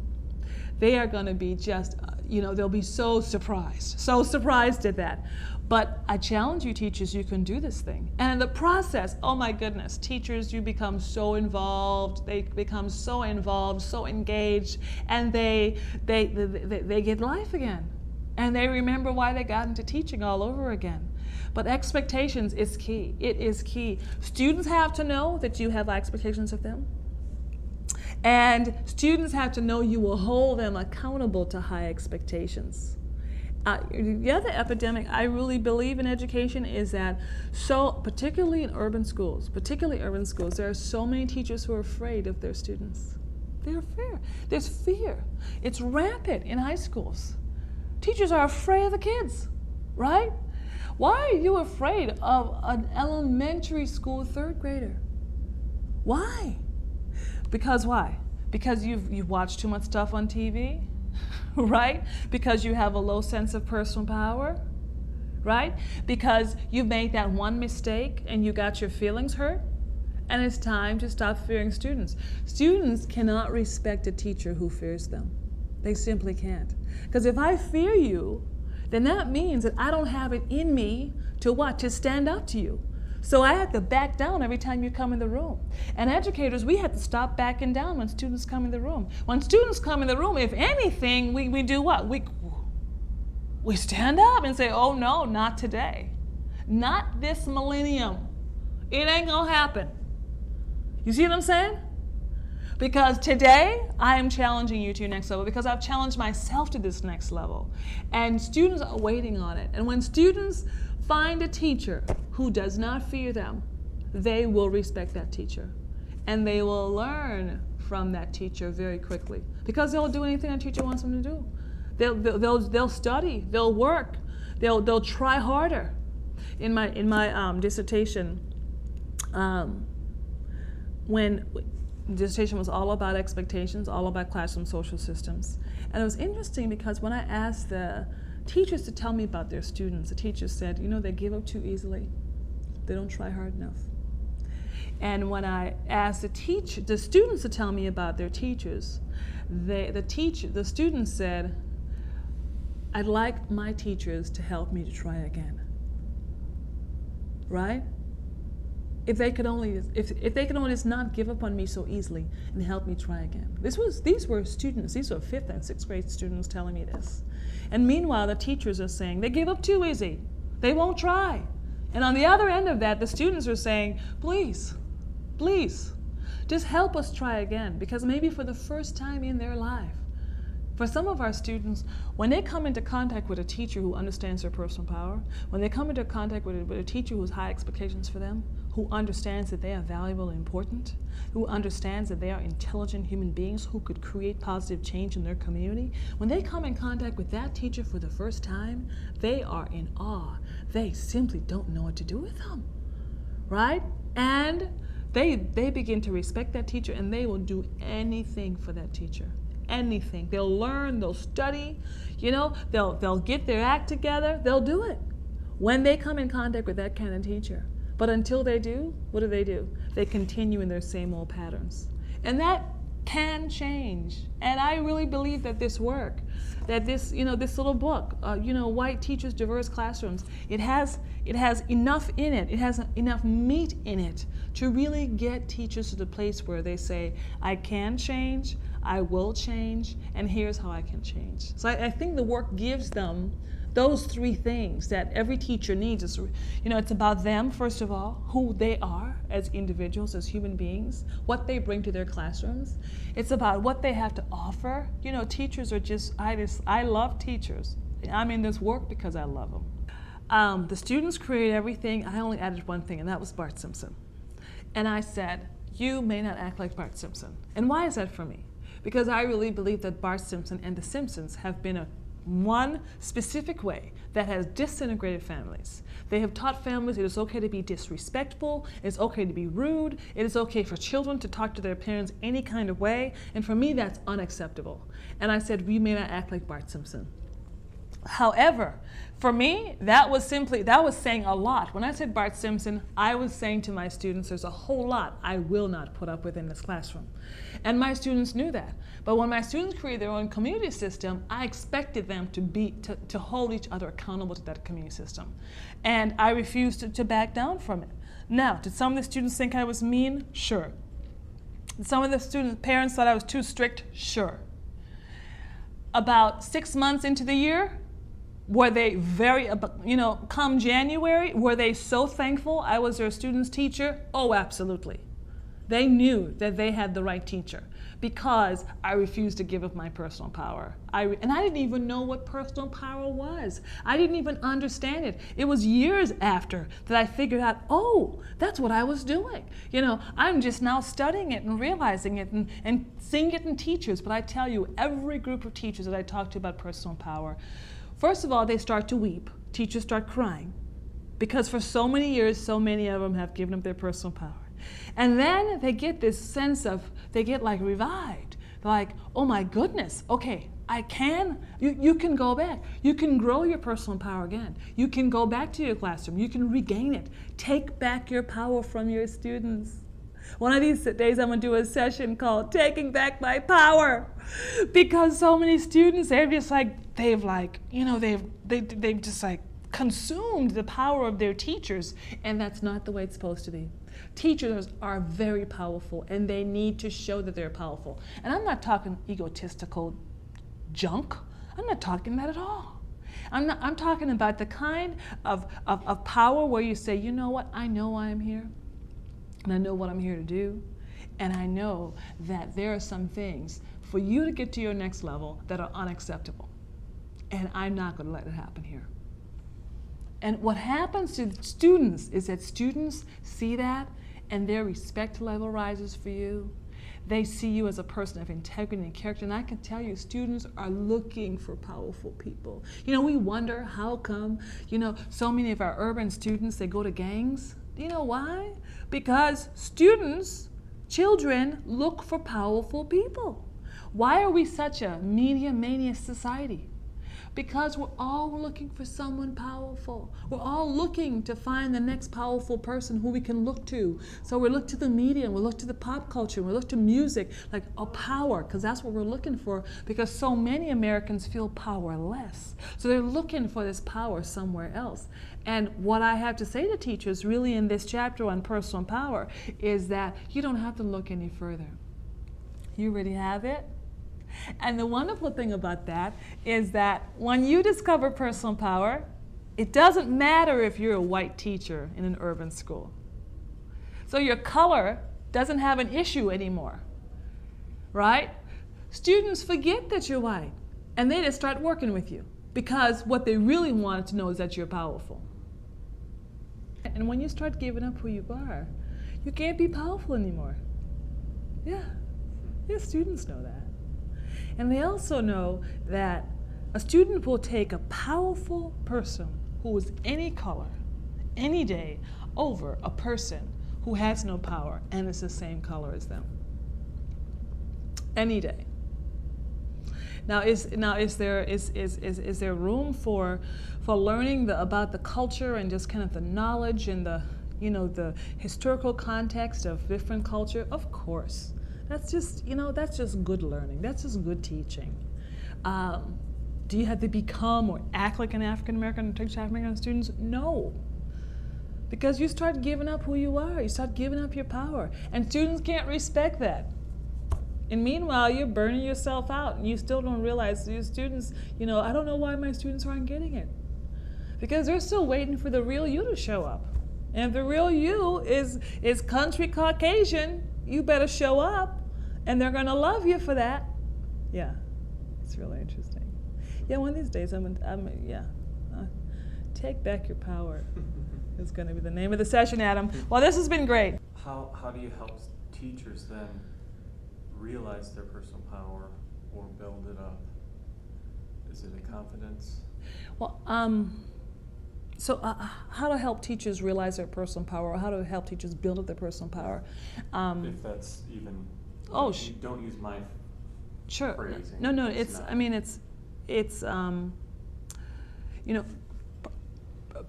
They are going to be just, they'll be so surprised at that. But I challenge you, teachers, you can do this thing. And in the process, oh my goodness, teachers, you become so involved. They become so involved, so engaged, and they get life again. And they remember why they got into teaching all over again. But expectations is key. It is key. Students have to know that you have expectations of them. And students have to know you will hold them accountable to high expectations. The other epidemic I really believe in education is that, particularly in urban schools, there are so many teachers who are afraid of their students. They're fear. There's fear. It's rampant in high schools. Teachers are afraid of the kids, right? Why are you afraid of an elementary school third grader? Why? Because why? Because you've watched too much stuff on TV? Right? Because you have a low sense of personal power, right? Because you made that one mistake and you got your feelings hurt, and it's time to stop fearing students. Students cannot respect a teacher who fears them. They simply can't. Because if I fear you, then that means that I don't have it in me to what? To stand up to you. So I have to back down every time you come in the room. And educators, we have to stop backing down when students come in the room. When students come in the room, if anything, we do what? We stand up and say, oh no, not today. Not this millennium. It ain't gonna happen. You see what I'm saying? Because today, I am challenging you to your next level because I've challenged myself to this next level. And students are waiting on it. And when students find a teacher who does not fear them, they will respect that teacher. And they will learn from that teacher very quickly because they'll do anything that teacher wants them to do. They'll study, they'll work, they'll try harder. In my dissertation, when the dissertation was all about expectations, all about classroom social systems. And it was interesting because when I asked the teachers to tell me about their students, the teachers said, they give up too easily. They don't try hard enough. And when I asked the students to tell me about their teachers, the students said, I'd like my teachers to help me to try again. Right? If they could only just not give up on me so easily and help me try again. These were students, these were 5th and 6th grade students telling me this. And meanwhile, the teachers are saying, they give up too easy. They won't try. And on the other end of that, the students are saying, please, just help us try again. Because maybe for the first time in their life, For some of our students, when they come into contact with a teacher who understands their personal power, when they come into contact with a teacher who has high expectations for them, who understands that they are valuable and important, who understands that they are intelligent human beings who could create positive change in their community, when they come in contact with that teacher for the first time, they are in awe. They simply don't know what to do with them, right? And they begin to respect that teacher, and they will do anything for that teacher. Anything. They'll learn, they'll study, they'll get their act together, they'll do it when they come in contact with that kind of teacher. But until they do, what do? They continue in their same old patterns. And that can change. And I really believe that this work, that this little book, White Teachers, Diverse Classrooms, it has enough in it, it has enough meat in it to really get teachers to the place where they say, I can change, I will change, and here's how I can change. So I think the work gives them those three things that every teacher needs. It's about them, first of all, who they are as individuals, as human beings, what they bring to their classrooms. It's about what they have to offer. Teachers are I love teachers. I'm in this work because I love them. The students create everything. I only added one thing, and that was Bart Simpson. And I said, you may not act like Bart Simpson. And why is that for me? Because I really believe that Bart Simpson and The Simpsons have been one specific way that has disintegrated families. They have taught families it is okay to be disrespectful, it's okay to be rude, it is okay for children to talk to their parents any kind of way, and for me that's unacceptable. And I said, we may not act like Bart Simpson. However, for me, that was saying a lot. When I said Bart Simpson, I was saying to my students, there's a whole lot I will not put up with in this classroom. And my students knew that. But when my students created their own community system, I expected them to hold each other accountable to that community system. And I refused to back down from it. Now, did some of the students think I was mean? Sure. Did some of the parents thought I was too strict? Sure. About 6 months into the year, were they come January, were they so thankful I was their student's teacher? Oh, absolutely. They knew that they had the right teacher because I refused to give up my personal power. And I didn't even know what personal power was. I didn't even understand it. It was years after that I figured out, oh, that's what I was doing. I'm just now studying it and realizing it and seeing it in teachers. But I tell you, every group of teachers that I talk to about personal power, first of all, they start to weep. Teachers start crying because for so many years, so many of them have given up their personal power. And then they get this sense of, they get like revived. Like, oh my goodness, okay, you can go back. You can grow your personal power again. You can go back to your classroom. You can regain it. Take back your power from your students. One of these days I'm gonna do a session called Taking Back My Power, because so many students, they've just consumed the power of their teachers, and that's not the way it's supposed to be. Teachers are very powerful, and they need to show that they're powerful. And I'm not talking egotistical junk. I'm not talking that at all. I'm talking about the kind of power where you say, you know what, I know why I'm here, and I know what I'm here to do, and I know that there are some things for you to get to your next level that are unacceptable, and I'm not going to let it happen here. And what happens to students is that students see that and their respect level rises for you. They see you as a person of integrity and character. And I can tell you, students are looking for powerful people. We wonder how come, so many of our urban students, they go to gangs. Do you know why? Because children look for powerful people. Why are we such a media mania society? Because we're all looking for someone powerful. We're all looking to find the next powerful person who we can look to. So we look to the media, and we look to the pop culture, and we look to music, like a power, because that's what we're looking for, because so many Americans feel powerless. So they're looking for this power somewhere else. And what I have to say to teachers really in this chapter on personal power is that you don't have to look any further. You already have it. And the wonderful thing about that is that when you discover personal power, it doesn't matter if you're a white teacher in an urban school. So your color doesn't have an issue anymore, right? Students forget that you're white. And they just start working with you because what they really wanted to know is that you're powerful. And when you start giving up who you are, you can't be powerful anymore. Yeah, your students know that. And they also know that a student will take a powerful person who is any color, any day, over a person who has no power and is the same color as them. Any day. Now, is there room for learning about the culture and just kind of the knowledge and the historical context of different culture? Of course. That's just good learning. That's just good teaching. Do you have to become or act like an African American or Turkish African American students? No. Because you start giving up who you are. You start giving up your power. And students can't respect that. And meanwhile, you're burning yourself out and you still don't realize your students, I don't know why my students aren't getting it. Because they're still waiting for the real you to show up. And if the real you is country Caucasian, you better show up. And they're going to love you for that. Yeah, it's really interesting. Yeah, one of these days, take back your power. Is going to be the name of the session, Adam. Well, this has been great. How do you help teachers then realize their personal power or build it up? Is it a confidence? Well, how to help teachers realize their personal power, or how to help teachers build up their personal power? If that's even. Don't use my phrasing. No.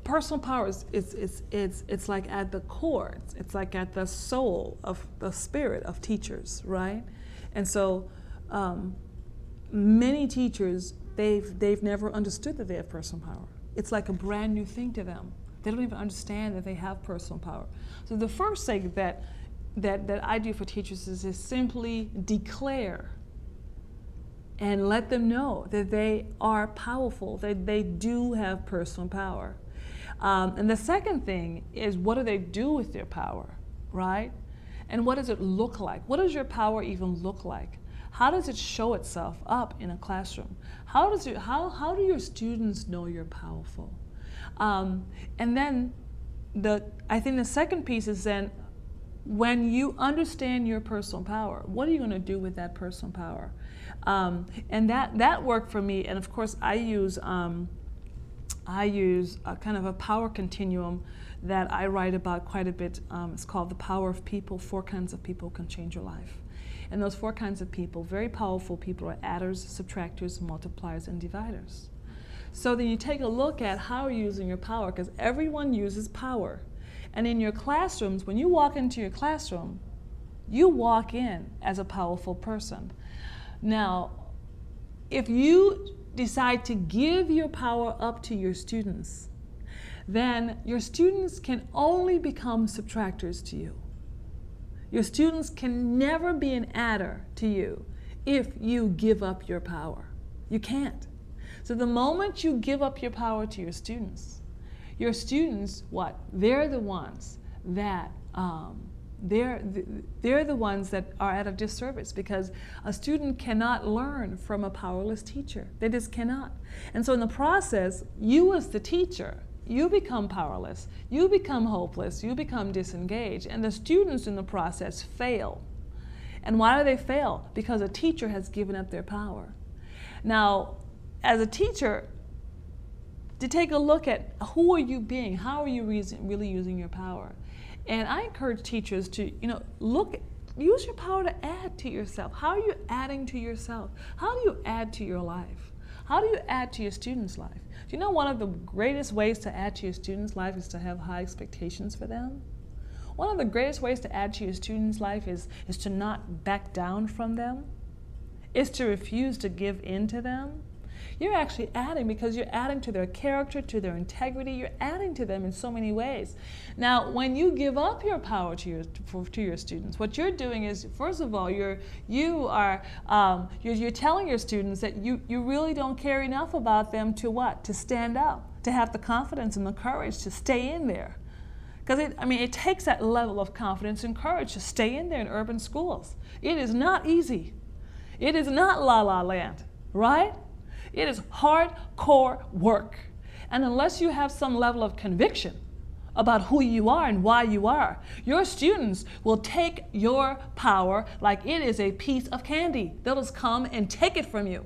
Personal power it's like at the core. It's like at the soul of the spirit of teachers, right? And so many teachers they've never understood that they have personal power. It's like a brand new thing to them. They don't even understand that they have personal power. So the first thing that I do for teachers is simply declare and let them know that they are powerful, that they do have personal power. And the second thing is, what do they do with their power, right? And what does it look like? What does your power even look like? How does it show itself up in a classroom? How do your students know you're powerful? And then I think the second piece is then, when you understand your personal power, what are you going to do with that personal power? And that worked for me. And of course, I use a kind of a power continuum that I write about quite a bit. It's called The Power of People. 4 kinds of people can change your life. And those 4 kinds of people, very powerful people, are adders, subtractors, multipliers, and dividers. So then you take a look at how you're using your power, because everyone uses power. And in your classrooms, when you walk into your classroom, you walk in as a powerful person. Now, if you decide to give your power up to your students, then your students can only become subtractors to you. Your students can never be an adder to you if you give up your power. You can't. So the moment you give up your power to your students, what? They're the ones that they're the ones that are at a disservice, because a student cannot learn from a powerless teacher. They just cannot. And so in the process, you as the teacher, you become powerless, you become hopeless, you become disengaged, and the students in the process fail. And why do they fail? Because a teacher has given up their power. Now, as a teacher, to take a look at who are you being, how are you really using your power? And I encourage teachers to, use your power to add to yourself. How are you adding to yourself? How do you add to your life? How do you add to your students' life? Do you know one of the greatest ways to add to your students' life is to have high expectations for them? One of the greatest ways to add to your students' life is to not back down from them, is to refuse to give in to them. You're actually adding, because you're adding to their character, to their integrity. You're adding to them in so many ways. Now, when you give up your power to your students, what you're doing is, first of all, you're telling your students that you really don't care enough about them to what? To stand up, to have the confidence and the courage to stay in there. Because it takes that level of confidence and courage to stay in there in urban schools. It is not easy. It is not la la land, right? It is hardcore work. And unless you have some level of conviction about who you are and why you are, your students will take your power like it is a piece of candy. They'll just come and take it from you,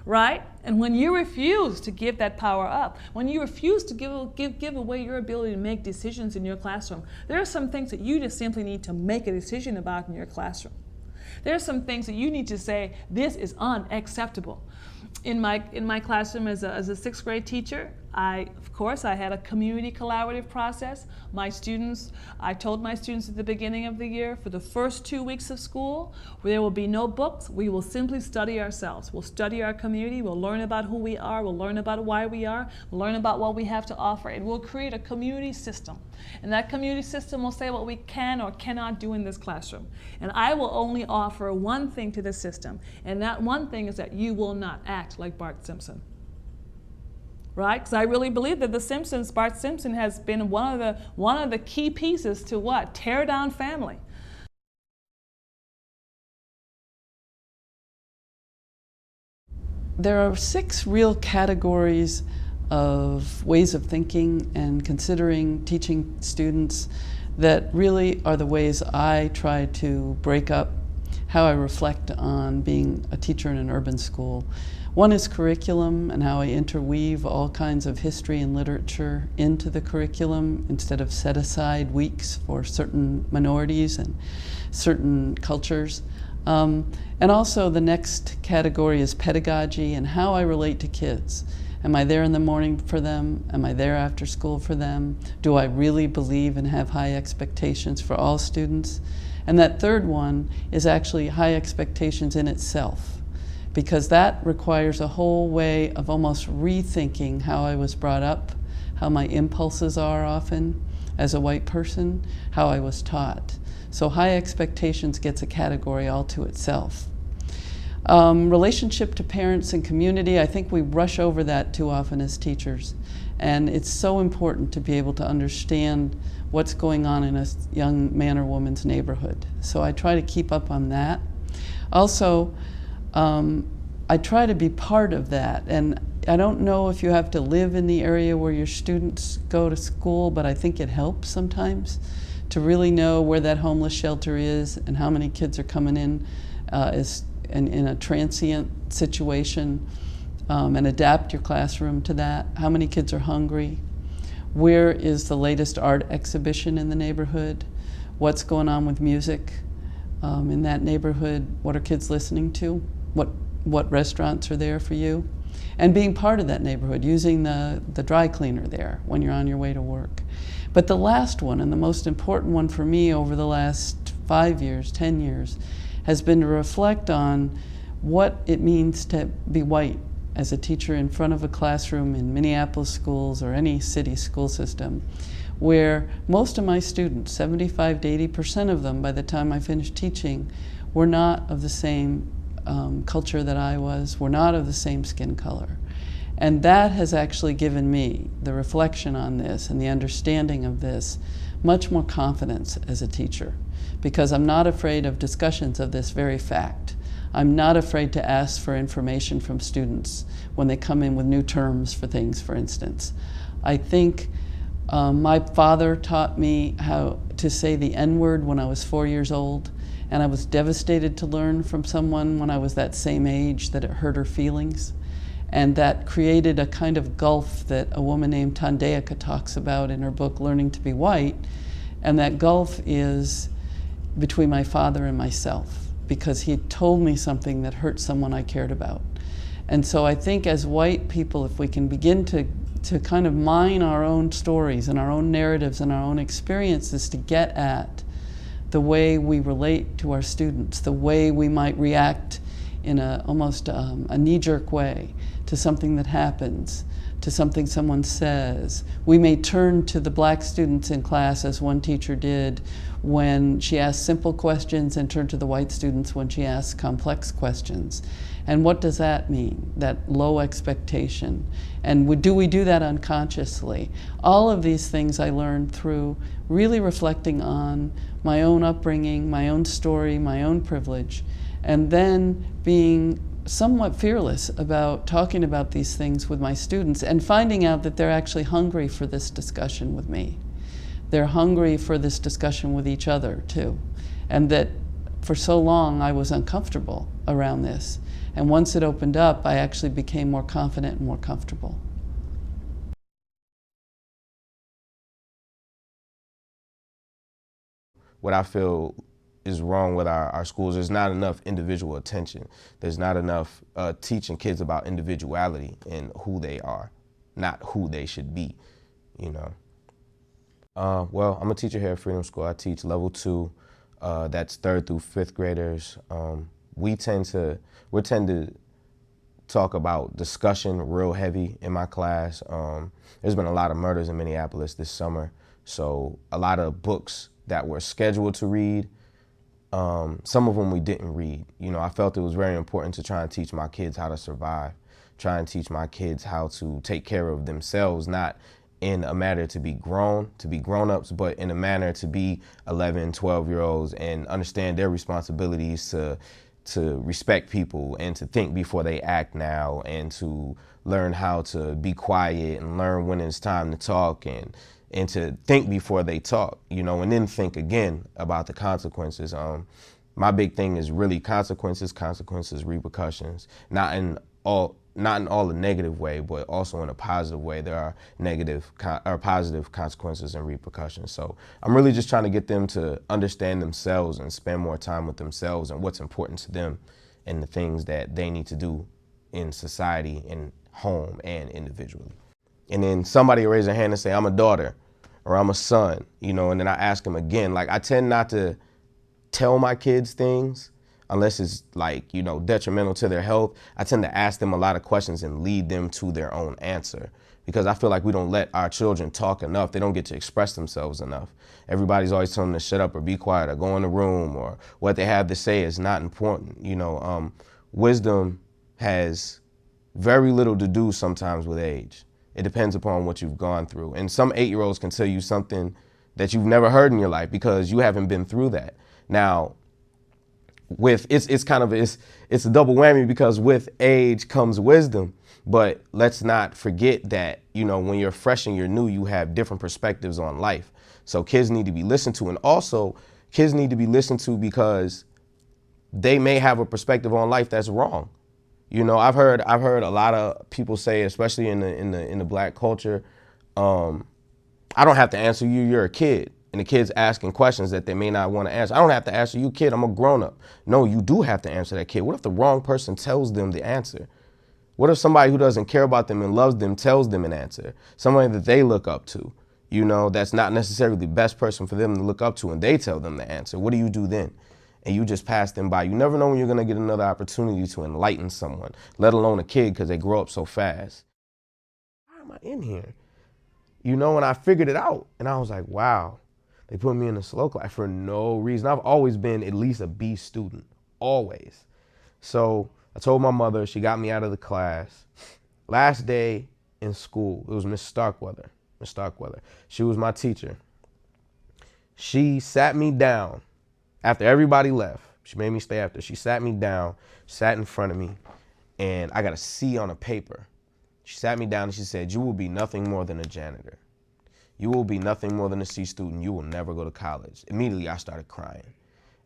right? And when you refuse to give that power up, when you refuse to give away your ability to make decisions in your classroom, there are some things that you just simply need to make a decision about in your classroom. There are some things that you need to say, this is unacceptable. In my classroom as a sixth grade teacher, of course, I had a community collaborative process. I told my students at the beginning of the year, for the first 2 weeks of school, there will be no books. We will simply study ourselves. We'll study our community. We'll learn about who we are. We'll learn about why we are. We'll learn about what we have to offer. And we'll create a community system. And that community system will say what we can or cannot do in this classroom. And I will only offer one thing to the system. And that one thing is that you will not act like Bart Simpson. Right? Because I really believe that Bart Simpson has been one of the key pieces to what? Tear down family. There are 6 real categories of ways of thinking and considering teaching students that really are the ways I try to break up how I reflect on being a teacher in an urban school. One is curriculum and how I interweave all kinds of history and literature into the curriculum instead of set aside weeks for certain minorities and certain cultures. And also the next category is pedagogy and how I relate to kids. Am I there in the morning for them? Am I there after school for them? Do I really believe and have high expectations for all students? And that third one is actually high expectations in itself, because that requires a whole way of almost rethinking how I was brought up, how my impulses are often as a white person, how I was taught. So high expectations gets a category all to itself. Relationship to parents and community, I think we rush over that too often as teachers. And it's so important to be able to understand what's going on in a young man or woman's neighborhood. So I try to keep up on that. Also, I try to be part of that. And I don't know if you have to live in the area where your students go to school, but I think it helps sometimes to really know where that homeless shelter is and how many kids are coming in in a transient situation, and adapt your classroom to that. How many kids are hungry? Where is the latest art exhibition in the neighborhood? What's going on with music in that neighborhood? What are kids listening to? What restaurants are there for you? And being part of that neighborhood, using the dry cleaner there when you're on your way to work. But the last one, and the most important one for me over the last 5 years, 10 years, has been to reflect on what it means to be white as a teacher in front of a classroom in Minneapolis schools or any city school system, where most of my students, 75 to 80% of them by the time I finished teaching, were not of the same culture that I was, were not of the same skin color. And that has actually given me the reflection on this and the understanding of this much more confidence as a teacher, because I'm not afraid of discussions of this very fact. I'm not afraid to ask for information from students when they come in with new terms for things, for instance. I think my father taught me how to say the N-word when I was 4 years old, and I was devastated to learn from someone when I was that same age that it hurt her feelings. And that created a kind of gulf that a woman named Tandeyaka talks about in her book, Learning to be White. And that gulf is between my father and myself, because he told me something that hurt someone I cared about. And so I think as white people, if we can begin to kind of mine our own stories and our own narratives and our own experiences to get at the way we relate to our students, the way we might react in almost a knee-jerk way to something that happens, to something someone says. We may turn to the black students in class, as one teacher did when she asked simple questions, and turn to the white students when she asked complex questions. And what does that mean, that low expectation? And do we do that unconsciously? All of these things I learned through really reflecting on my own upbringing, my own story, my own privilege, and then being somewhat fearless about talking about these things with my students and finding out that they're actually hungry for this discussion with me. They're hungry for this discussion with each other too. And that for so long I was uncomfortable around this. And once it opened up, I actually became more confident and more comfortable. What I feel is wrong with our schools, there's not enough individual attention. There's not enough teaching kids about individuality and who they are, not who they should be, you know. Well, I'm a teacher here at Freedom School. I teach level 2, that's 3rd through 5th graders. We tend to talk about discussion real heavy in my class. There's been a lot of murders in Minneapolis this summer, so a lot of books that were scheduled to read, some of them we didn't read. You know, I felt it was very important to try and teach my kids how to survive, try and teach my kids how to take care of themselves, not in a manner to be grown-ups, but in a manner to be 11, 12-year-olds and understand their responsibilities to respect people and to think before they act now, and to learn how to be quiet and learn when it's time to talk, and to think before they talk, you know, and then think again about the consequences. My big thing is really consequences, repercussions, not in all a negative way, but also in a positive way. There are positive consequences and repercussions. So I'm really just trying to get them to understand themselves and spend more time with themselves and what's important to them and the things that they need to do in society, in home, and individually. And then somebody will raise their hand and say, I'm a daughter or I'm a son, you know, and then I ask them again. Like, I tend not to tell my kids things unless it's like, you know, detrimental to their health. I tend to ask them a lot of questions and lead them to their own answer, because I feel like we don't let our children talk enough. They don't get to express themselves enough. Everybody's always telling them to shut up or be quiet or go in the room, or what they have to say is not important. You know, wisdom has very little to do sometimes with age. It depends upon what you've gone through. And some 8-year-olds can tell you something that you've never heard in your life because you haven't been through that. Now, with it's a double whammy, because with age comes wisdom. But let's not forget that, you know, when you're fresh and you're new, you have different perspectives on life. So kids need to be listened to, and also kids need to be listened to because they may have a perspective on life that's wrong. You know, I've heard a lot of people say, especially in the Black culture, I don't have to answer you, you're a kid. And the kid's asking questions that they may not want to answer. I don't have to answer you, kid, I'm a grown-up. No, you do have to answer that kid. What if the wrong person tells them the answer? What if somebody who doesn't care about them and loves them tells them an answer? Somebody that they look up to, you know, that's not necessarily the best person for them to look up to, and they tell them the answer. What do you do then? And you just pass them by. You never know when you're going to get another opportunity to enlighten someone, let alone a kid, because they grow up so fast. Why am I in here? You know, and I figured it out. And I was like, wow, they put me in a slow class for no reason. I've always been at least a B student, always. So I told my mother, she got me out of the class. Last day in school, it was Miss Starkweather. Miss Starkweather. She was my teacher. She sat me down after everybody left. She made me stay after. She sat me down, sat in front of me, and I got a C on a paper. She sat me down and she said, you will be nothing more than a janitor. You will be nothing more than a C student. You will never go to college. Immediately, I started crying.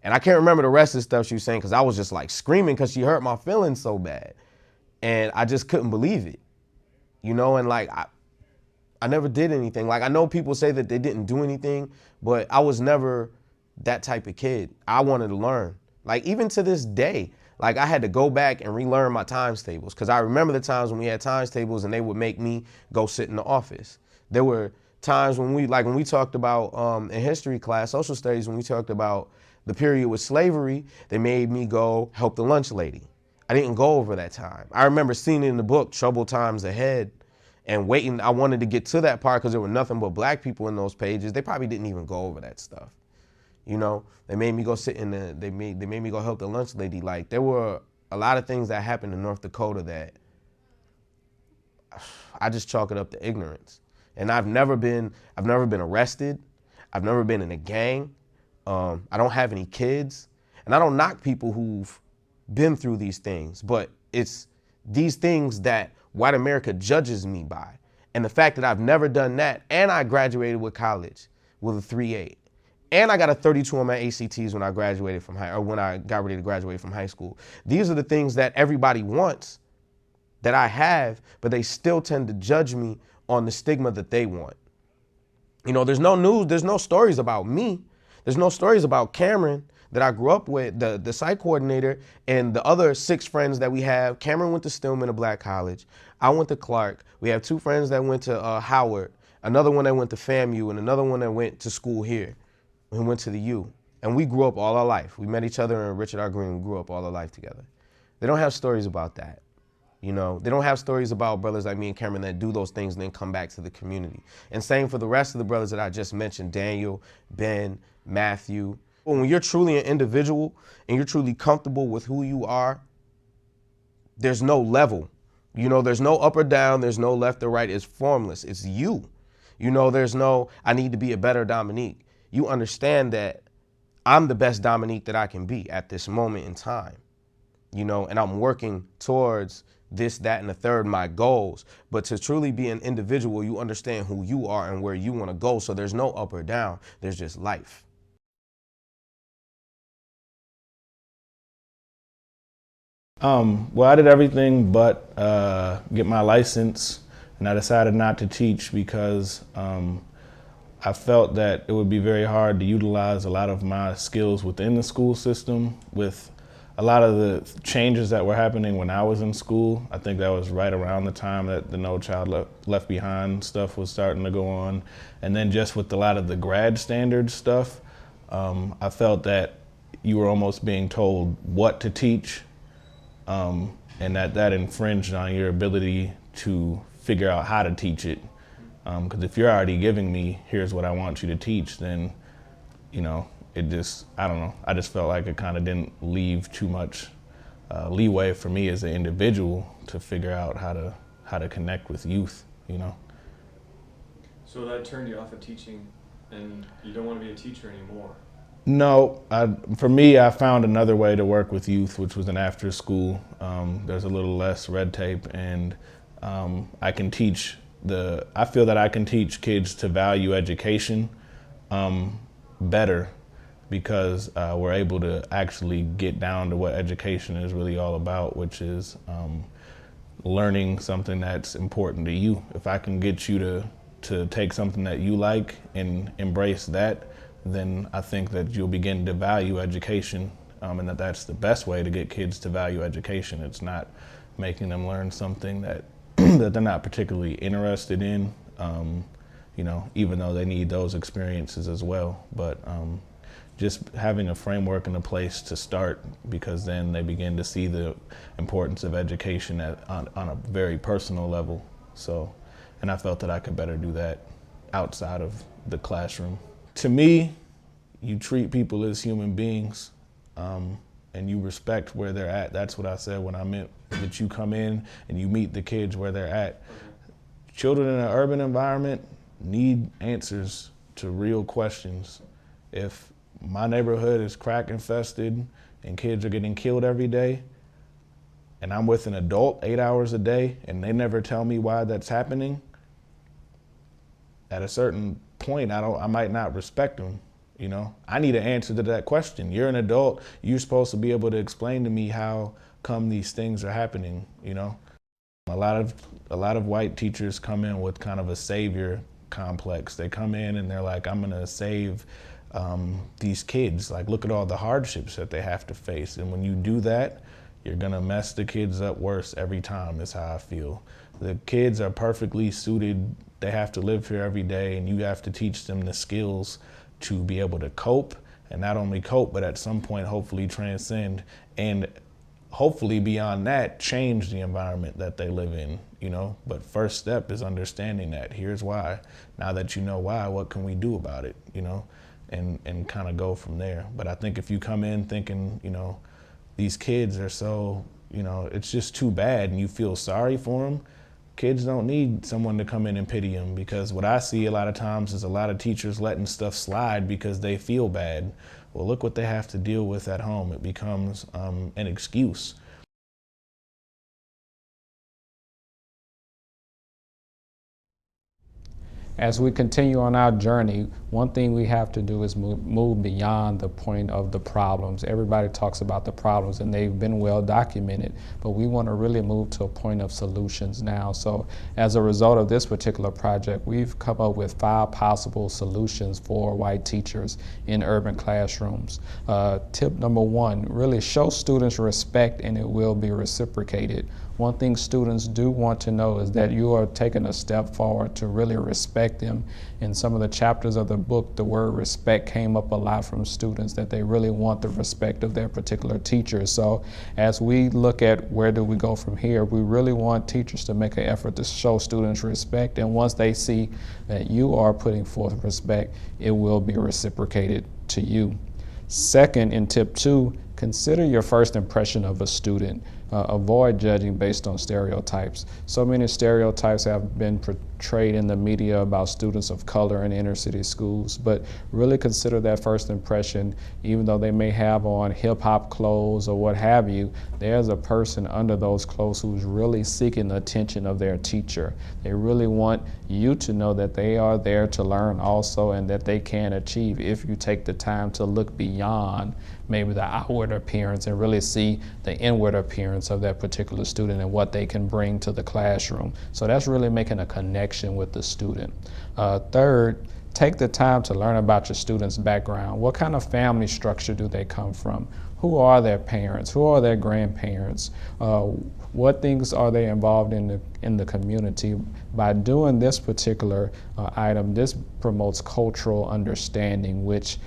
And I can't remember the rest of the stuff she was saying because I was just like screaming because she hurt my feelings so bad. And I just couldn't believe it. You know, and like, I never did anything. Like, I know people say that they didn't do anything, but I was never that type of kid. I wanted to learn. Like, even to this day, like, I had to go back and relearn my times tables, because I remember the times when we had times tables and they would make me go sit in the office. There were times when when we talked about in history class, social studies, when we talked about the period with slavery, they made me go help the lunch lady. I didn't go over that time. I remember seeing it in the book, Troubled Times Ahead, and waiting. I wanted to get to that part because there were nothing but Black people in those pages. They probably didn't even go over that stuff. You know, they made me go sit in they made me go help the lunch lady. Like, there were a lot of things that happened in North Dakota that I just chalk it up to ignorance. And I've never been arrested. I've never been in a gang. I don't have any kids. And I don't knock people who've been through these things, but It's these things that white America judges me by. And the fact that I've never done that, and I graduated with college with a 3.8, and I got a 32 on my ACTs when I graduated from when I got ready to graduate from high school. These are the things that everybody wants that I have, but they still tend to judge me on the stigma that they want. You know, there's no news, there's no stories about me. There's no stories about Cameron that I grew up with, the site coordinator, and the other 6 friends that we have. Cameron went to Stillman, a black college. I went to Clark. We have 2 friends that went to Howard, another one that went to FAMU, and another one that went to school here. We went to the U. And we grew up all our life. We met each other in Richard R. Green. We grew up all our life together. They don't have stories about that. You know, they don't have stories about brothers like me and Cameron that do those things and then come back to the community. And same for the rest of the brothers that I just mentioned, Daniel, Ben, Matthew. When you're truly an individual and you're truly comfortable with who you are, there's no level. You know, there's no up or down, there's no left or right, it's formless, it's you. You know, there's no, I need to be a better Dominique. You understand that I'm the best Dominique that I can be at this moment in time. You know, and I'm working towards this, that, and the third, my goals. But to truly be an individual, you understand who you are and where you want to go. So there's no up or down, there's just life. Well, I did everything but get my license, and I decided not to teach because I felt that it would be very hard to utilize a lot of my skills within the school system with a lot of the changes that were happening when I was in school. I think that was right around the time that the No Child Left Behind stuff was starting to go on. And then just with a lot of the grad standard stuff, I felt that you were almost being told what to teach, and that infringed on your ability to figure out how to teach it. Because if you're already giving me, here's what I want you to teach, then, you know, it just, I don't know, I just felt like it kind of didn't leave too much leeway for me as an individual to figure out how to connect with youth, you know. So that turned you off of teaching and you don't want to be a teacher anymore? No, for me, I found another way to work with youth, which was an after school. There's a little less red tape, and I can teach I feel that I can teach kids to value education better because we're able to actually get down to what education is really all about, which is learning something that's important to you. If I can get you to take something that you like and embrace that, then I think that you'll begin to value education, and that's the best way to get kids to value education. It's not making them learn something that that they're not particularly interested in, you know, even though they need those experiences as well. But just having a framework and a place to start, because then they begin to see the importance of education on a very personal level. So, and I felt that I could better do that outside of the classroom. To me, you treat people as human beings, and you respect where they're at. That's what I said when I meant that you come in and you meet the kids where they're at. Children in an urban environment need answers to real questions. If my neighborhood is crack infested and kids are getting killed every day, and I'm with an adult 8 hours a day and they never tell me why that's happening, at a certain point, I might not respect them. You know, I need an answer to that question. You're an adult. You're supposed to be able to explain to me how come these things are happening. You know, a lot of white teachers come in with kind of a savior complex. They come in and they're like, I'm gonna save these kids. Like, look at all the hardships that they have to face. And when you do that, you're gonna mess the kids up worse every time, is how I feel. The kids are perfectly suited. They have to live here every day, and you have to teach them the skills to be able to cope, and not only cope, but at some point hopefully transcend, and hopefully beyond that, change the environment that they live in, you know? But first step is understanding that. Here's why. Now that you know why, what can we do about it, you know? And kind of go from there. But I think if you come in thinking, you know, these kids are so, you know, it's just too bad, and you feel sorry for them, kids don't need someone to come in and pity them, because what I see a lot of times is a lot of teachers letting stuff slide because they feel bad. Well, look what they have to deal with at home. It becomes an excuse. As we continue on our journey, one thing we have to do is move beyond the point of the problems. Everybody talks about the problems and they've been well documented, but we want to really move to a point of solutions now. So as a result of this particular project, we've come up with 5 possible solutions for white teachers in urban classrooms. Tip number 1, really show students respect and it will be reciprocated. One thing students do want to know is that you are taking a step forward to really respect them. In some of the chapters of the book, the word respect came up a lot from students, that they really want the respect of their particular teachers. So as we look at where do we go from here, we really want teachers to make an effort to show students respect. And once they see that you are putting forth respect, it will be reciprocated to you. Second, in tip 2, consider your first impression of a student. Avoid judging based on stereotypes. So many stereotypes have been portrayed in the media about students of color in inner city schools, but really consider that first impression. Even though they may have on hip-hop clothes or what have you, there's a person under those clothes who's really seeking the attention of their teacher. They really want you to know that they are there to learn also, and that they can achieve if you take the time to look beyond maybe the outward appearance and really see the inward appearance of that particular student and what they can bring to the classroom. So that's really making a connection with the student. Third, take the time to learn about your student's background. What kind of family structure do they come from? Who are their parents? Who are their grandparents? What things are they involved in the community? By doing this particular item, this promotes cultural understanding, which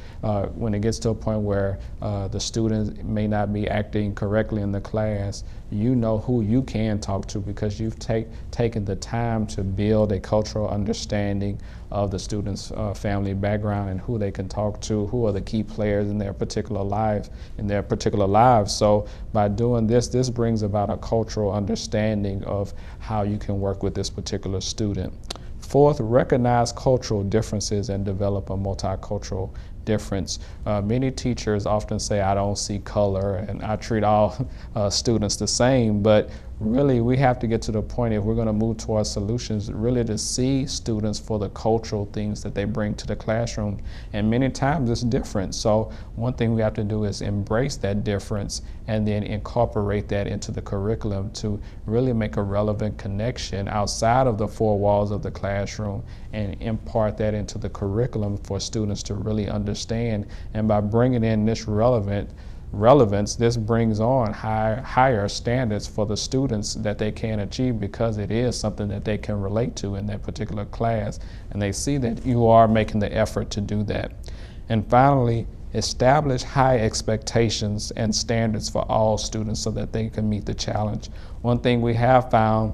when it gets to a point where the student may not be acting correctly in the class, you know who you can talk to because you've taken the time to build a cultural understanding of the student's family background and who they can talk to, who are the key players in their particular lives. So by doing this, this brings about a cultural understanding of how you can work with this particular student. Fourth, recognize cultural differences and develop a multicultural difference. Many teachers often say, I don't see color and I treat all students the same, but really we have to get to the point, if we're going to move towards solutions, really to see students for the cultural things that they bring to the classroom. And many times it's different. So one thing we have to do is embrace that difference and then incorporate that into the curriculum to really make a relevant connection outside of the 4 walls of the classroom and impart that into the curriculum for students to really understand. And by bringing in this relevance, this brings on higher standards for the students that they can achieve because it is something that they can relate to in that particular class, and they see that you are making the effort to do that. And finally, establish high expectations and standards for all students so that they can meet the challenge. One thing we have found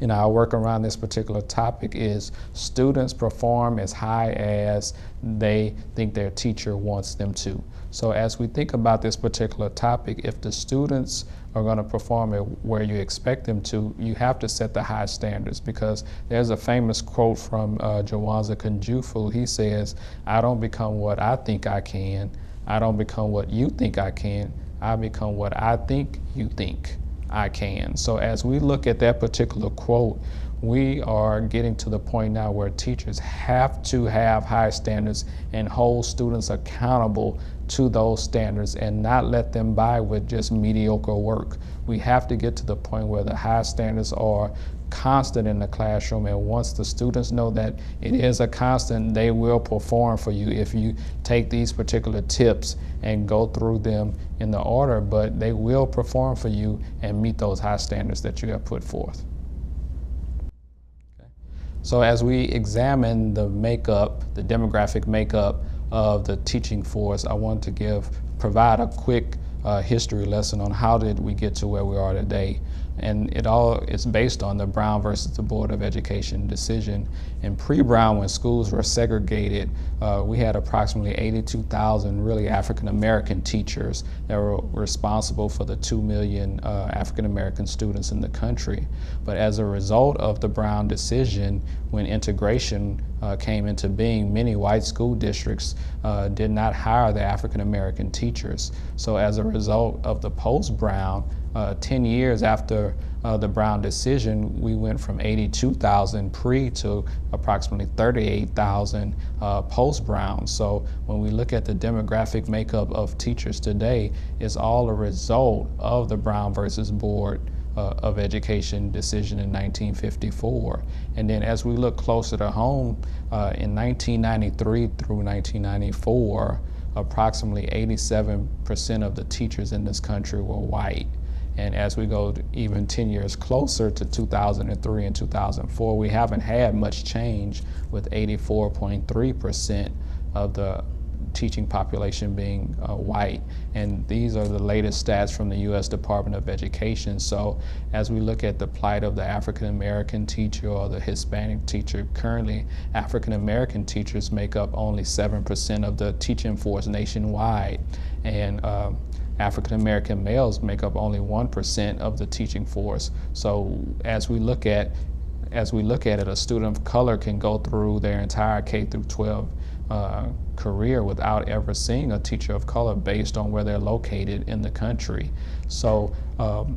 in our work around this particular topic is students perform as high as they think their teacher wants them to. So as we think about this particular topic, if the students are going to perform it where you expect them to, you have to set the high standards, because there's a famous quote from Jawanza Kunjufu. He says, I don't become what I think I can. I don't become what you think I can. I become what I think you think I can. So as we look at that particular quote, we are getting to the point now where teachers have to have high standards and hold students accountable to those standards and not let them by with just mediocre work. We have to get to the point where the high standards are constant in the classroom, and once the students know that it is a constant, they will perform for you if you take these particular tips and go through them in the order, but they will perform for you and meet those high standards that you have put forth. Okay. So as we examine the demographic makeup of the teaching force, I want to provide a quick history lesson on how did we get to where we are today. And it all is based on the Brown versus the Board of Education decision. In pre-Brown, when schools were segregated, we had approximately 82,000 really African-American teachers that were responsible for the 2 million African-American students in the country. But as a result of the Brown decision, when integration came into being, many white school districts did not hire the African-American teachers. So as a result of the post-Brown, 10 years after the Brown decision, we went from 82,000 pre to approximately 38,000 post-Brown. So when we look at the demographic makeup of teachers today, it's all a result of the Brown versus Board of Education decision in 1954. And then as we look closer to home, in 1993 through 1994, approximately 87% of the teachers in this country were white. And as we go even 10 years closer to 2003 and 2004, we haven't had much change, with 84.3% of the teaching population being white. And these are the latest stats from the U.S. Department of Education. So as we look at the plight of the African American teacher or the Hispanic teacher, currently African American teachers make up only 7% of the teaching force nationwide. And African American males make up only 1% of the teaching force. So as we look at it, a student of color can go through their entire K through 12 career without ever seeing a teacher of color based on where they're located in the country. So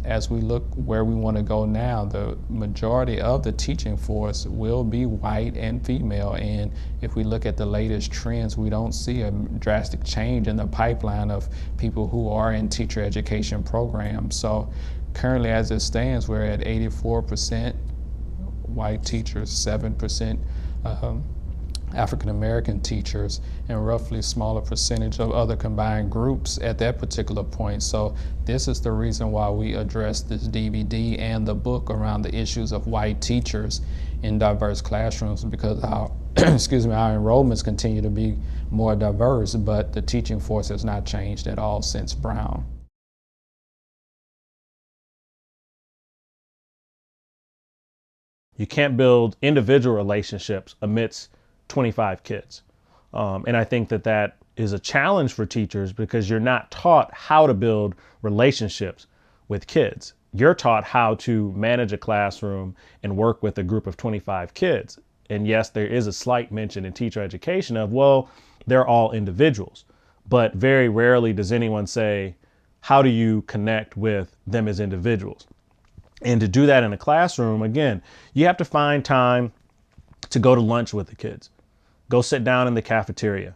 as we look where we want to go now, the majority of the teaching force will be white and female. And if we look at the latest trends, we don't see a drastic change in the pipeline of people who are in teacher education programs. So currently, as it stands, we're at 84% white teachers, 7% African American teachers, and roughly a smaller percentage of other combined groups at that particular point. So this is the reason why we address this DVD and the book around the issues of white teachers in diverse classrooms, because our excuse me, our enrollments continue to be more diverse, but the teaching force has not changed at all since Brown. You can't build individual relationships amidst 25 kids. And I think that that is a challenge for teachers, because you're not taught how to build relationships with kids. You're taught how to manage a classroom and work with a group of 25 kids. And yes, there is a slight mention in teacher education of, well, they're all individuals. But very rarely does anyone say, how do you connect with them as individuals? And to do that in a classroom, again, you have to find time to go to lunch with the kids. Go sit down in the cafeteria,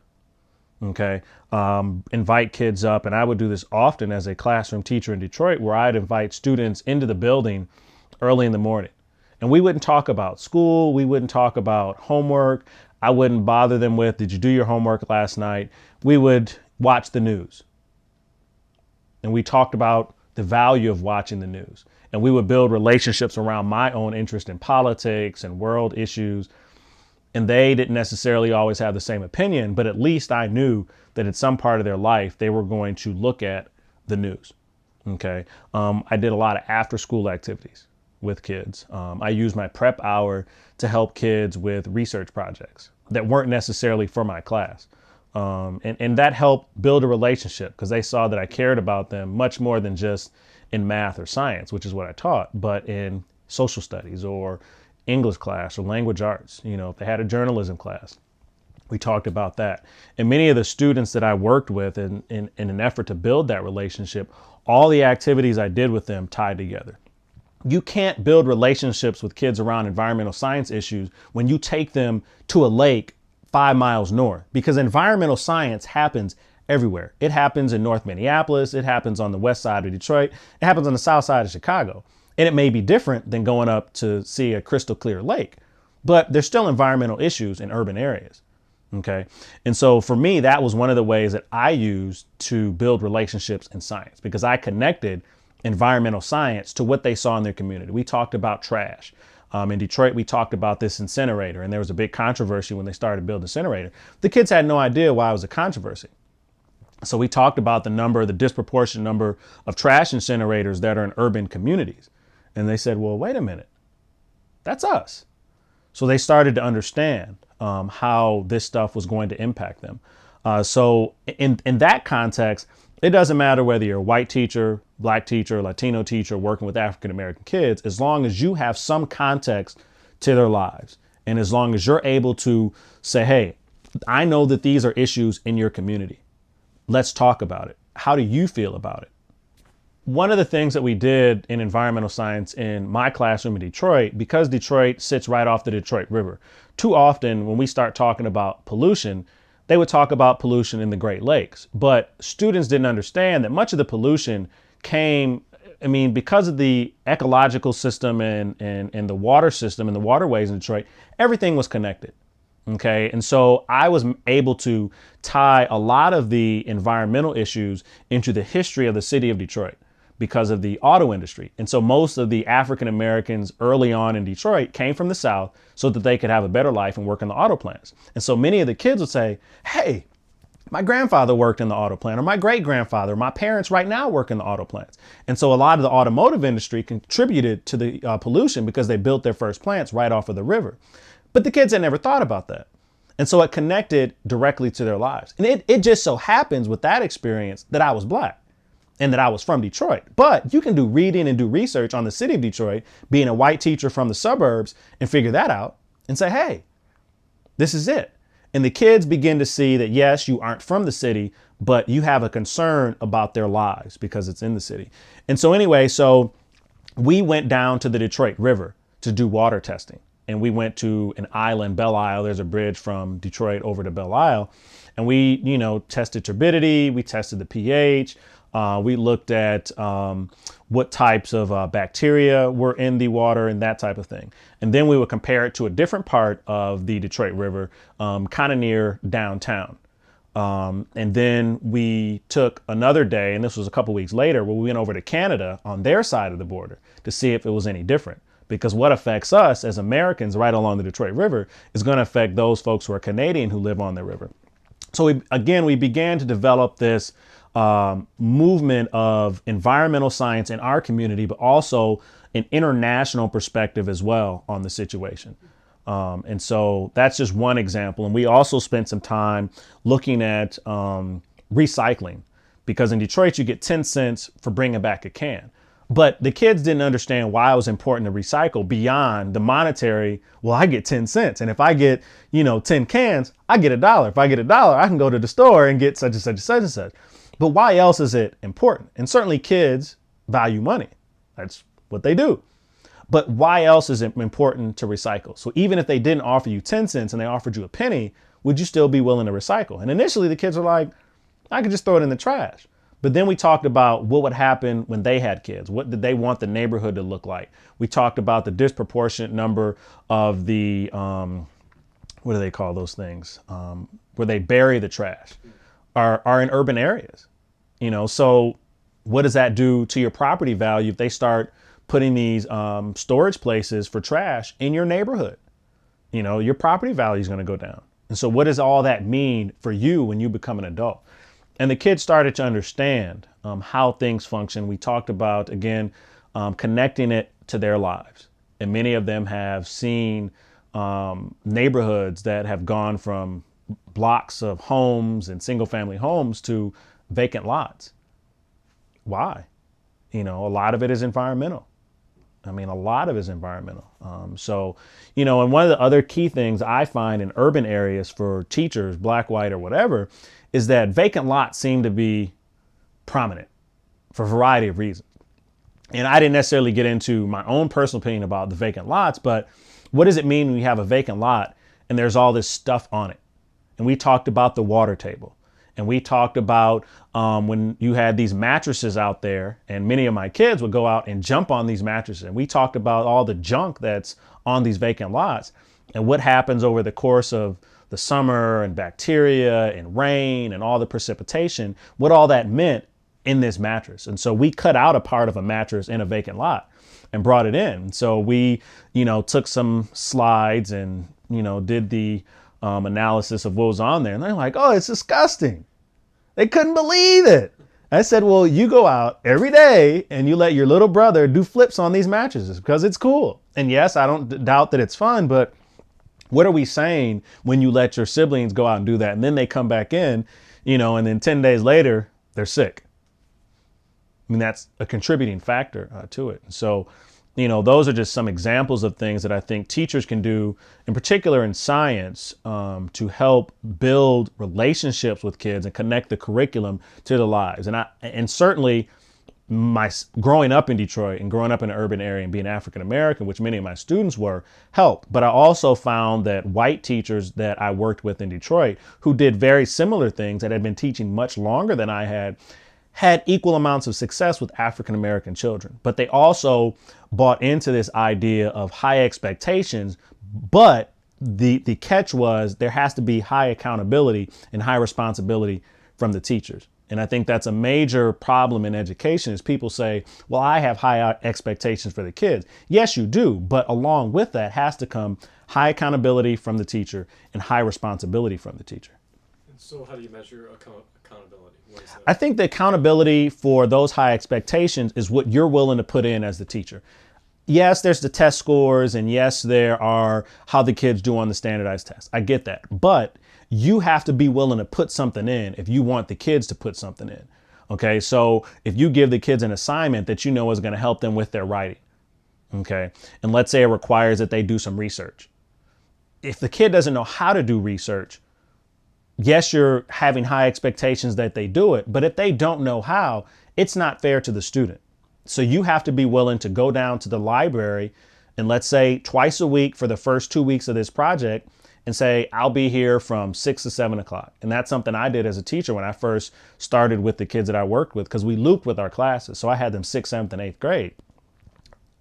okay? Invite kids up. And I would do this often as a classroom teacher in Detroit, where I'd invite students into the building early in the morning. And we wouldn't talk about school. We wouldn't talk about homework. I wouldn't bother them with, did you do your homework last night? We would watch the news. And we talked about the value of watching the news. And we would build relationships around my own interest in politics and world issues. And they didn't necessarily always have the same opinion, but at least I knew that at some part of their life, they were going to look at the news. Okay. I did a lot of after school activities with kids. I used my prep hour to help kids with research projects that weren't necessarily for my class. And that helped build a relationship, because they saw that I cared about them much more than just in math or science, which is what I taught, but in social studies or English class or language arts. You know, if they had a journalism class, we talked about that. And many of the students that I worked with in an effort to build that relationship, all the activities I did with them tied together. You can't build relationships with kids around environmental science issues when you take them to a lake 5 miles north, because environmental science happens everywhere. It happens in North Minneapolis. It happens on the west side of Detroit. It happens on the south side of Chicago. And it may be different than going up to see a crystal clear lake, but there's still environmental issues in urban areas. Okay. And so for me, that was one of the ways that I used to build relationships in science, because I connected environmental science to what they saw in their community. We talked about trash. In Detroit, we talked about this incinerator, and there was a big controversy when they started building the incinerator. The kids had no idea why it was a controversy. So we talked about the disproportionate number of trash incinerators that are in urban communities. And they said, well, wait a minute, that's us. So they started to understand how this stuff was going to impact them. So in that context, it doesn't matter whether you're a white teacher, black teacher, Latino teacher working with African-American kids, as long as you have some context to their lives. And as long as you're able to say, hey, I know that these are issues in your community. Let's talk about it. How do you feel about it? one of the things that we did in environmental science in my classroom in Detroit, because Detroit sits right off the Detroit River, too often when we start talking about pollution, they would talk about pollution in the Great Lakes. But students didn't understand that much of the pollution came, because of the ecological system and the water system and the waterways in Detroit, everything was connected. Okay. And so I was able to tie a lot of the environmental issues into the history of the city of Detroit because of the auto industry. And so most of the African Americans early on in Detroit came from the South so that they could have a better life and work in the auto plants. And so many of the kids would say, hey, my grandfather worked in the auto plant, or my great grandfather, my parents right now work in the auto plants. And so a lot of the automotive industry contributed to the pollution because they built their first plants right off of the river. But the kids had never thought about that. And so it connected directly to their lives. And it just so happens with that experience that I was Black and that I was from Detroit. But you can do reading and do research on the city of Detroit, being a white teacher from the suburbs, and figure that out and say, hey, this is it. And the kids begin to see that, yes, you aren't from the city, but you have a concern about their lives because it's in the city. And so anyway, so we went down to the Detroit River to do water testing. And we went to an island, Belle Isle. There's a bridge from Detroit over to Belle Isle. And we, tested turbidity. We tested the pH. We looked at what types of bacteria were in the water and that type of thing. And then we would compare it to a different part of the Detroit River, kind of near downtown. And then we took another day, and this was a couple weeks later, where we went over to Canada on their side of the border to see if it was any different. Because what affects us as Americans right along the Detroit River is going to affect those folks who are Canadian who live on the river. So we began to develop this movement of environmental science in our community, but also an international perspective as well on the situation. And so that's just one example. And we also spent some time looking at recycling, because in Detroit, you get 10 cents for bringing back a can. But the kids didn't understand why it was important to recycle beyond the monetary. Well, I get 10 cents. And if I get, 10 cans, I get $1. If I get $1, I can go to the store and get such and such and such and such. But why else is it important? And certainly kids value money. That's what they do. But why else is it important to recycle? So even if they didn't offer you 10 cents and they offered you a penny, would you still be willing to recycle? And initially the kids were like, I could just throw it in the trash. But then we talked about what would happen when they had kids. What did they want the neighborhood to look like? We talked about the disproportionate number of the, what do they call those things? Where they bury the trash are in urban areas. So what does that do to your property value if they start putting these storage places for trash in your neighborhood? Your property value is going to go down. And so what does all that mean for you when you become an adult? And the kids started to understand how things function. We talked about, again, connecting it to their lives. And many of them have seen neighborhoods that have gone from blocks of homes and single family homes to vacant lots. Why? A lot of it is environmental. A lot of it is environmental. And one of the other key things I find in urban areas for teachers, Black, white, or whatever, is that vacant lots seem to be prominent for a variety of reasons. And I didn't necessarily get into my own personal opinion about the vacant lots, but what does it mean when you have a vacant lot and there's all this stuff on it? And we talked about the water table. And we talked about when you had these mattresses out there, and many of my kids would go out and jump on these mattresses. And we talked about all the junk that's on these vacant lots and what happens over the course of the summer and bacteria and rain and all the precipitation, what all that meant in this mattress. And so we cut out a part of a mattress in a vacant lot and brought it in. So we, took some slides and, did the analysis of what was on there. And they're like, oh, it's disgusting. They couldn't believe it. I said, well, you go out every day and you let your little brother do flips on these mattresses because it's cool. And yes, I don't doubt that it's fun, but what are we saying when you let your siblings go out and do that? And then they come back in, and then 10 days later, they're sick. That's a contributing factor to it. So, those are just some examples of things that I think teachers can do, in particular in science, to help build relationships with kids and connect the curriculum to their lives. And certainly growing up in Detroit and growing up in an urban area and being African American, which many of my students were, helped. But I also found that white teachers that I worked with in Detroit who did very similar things, that had been teaching much longer than I had equal amounts of success with African American children. But they also bought into this idea of high expectations, but the catch was there has to be high accountability and high responsibility from the teachers. And I think that's a major problem in education is people say, well, I have high expectations for the kids. Yes, you do. But along with that has to come high accountability from the teacher and high responsibility from the teacher. And so how do you measure accountability? What is that? I think the accountability for those high expectations is what you're willing to put in as the teacher. Yes, there's the test scores, and yes, there are how the kids do on the standardized tests. I get that. But you have to be willing to put something in if you want the kids to put something in. Okay, so if you give the kids an assignment that you know is going to help them with their writing, okay, and let's say it requires that they do some research. If the kid doesn't know how to do research, yes, you're having high expectations that they do it, but if they don't know how, it's not fair to the student. So you have to be willing to go down to the library and let's say twice a week for the first 2 weeks of this project and say, I'll be here from 6 to 7 o'clock. And that's something I did as a teacher when I first started with the kids that I worked with, because we looped with our classes. So I had them 6th, 7th, and 8th grade.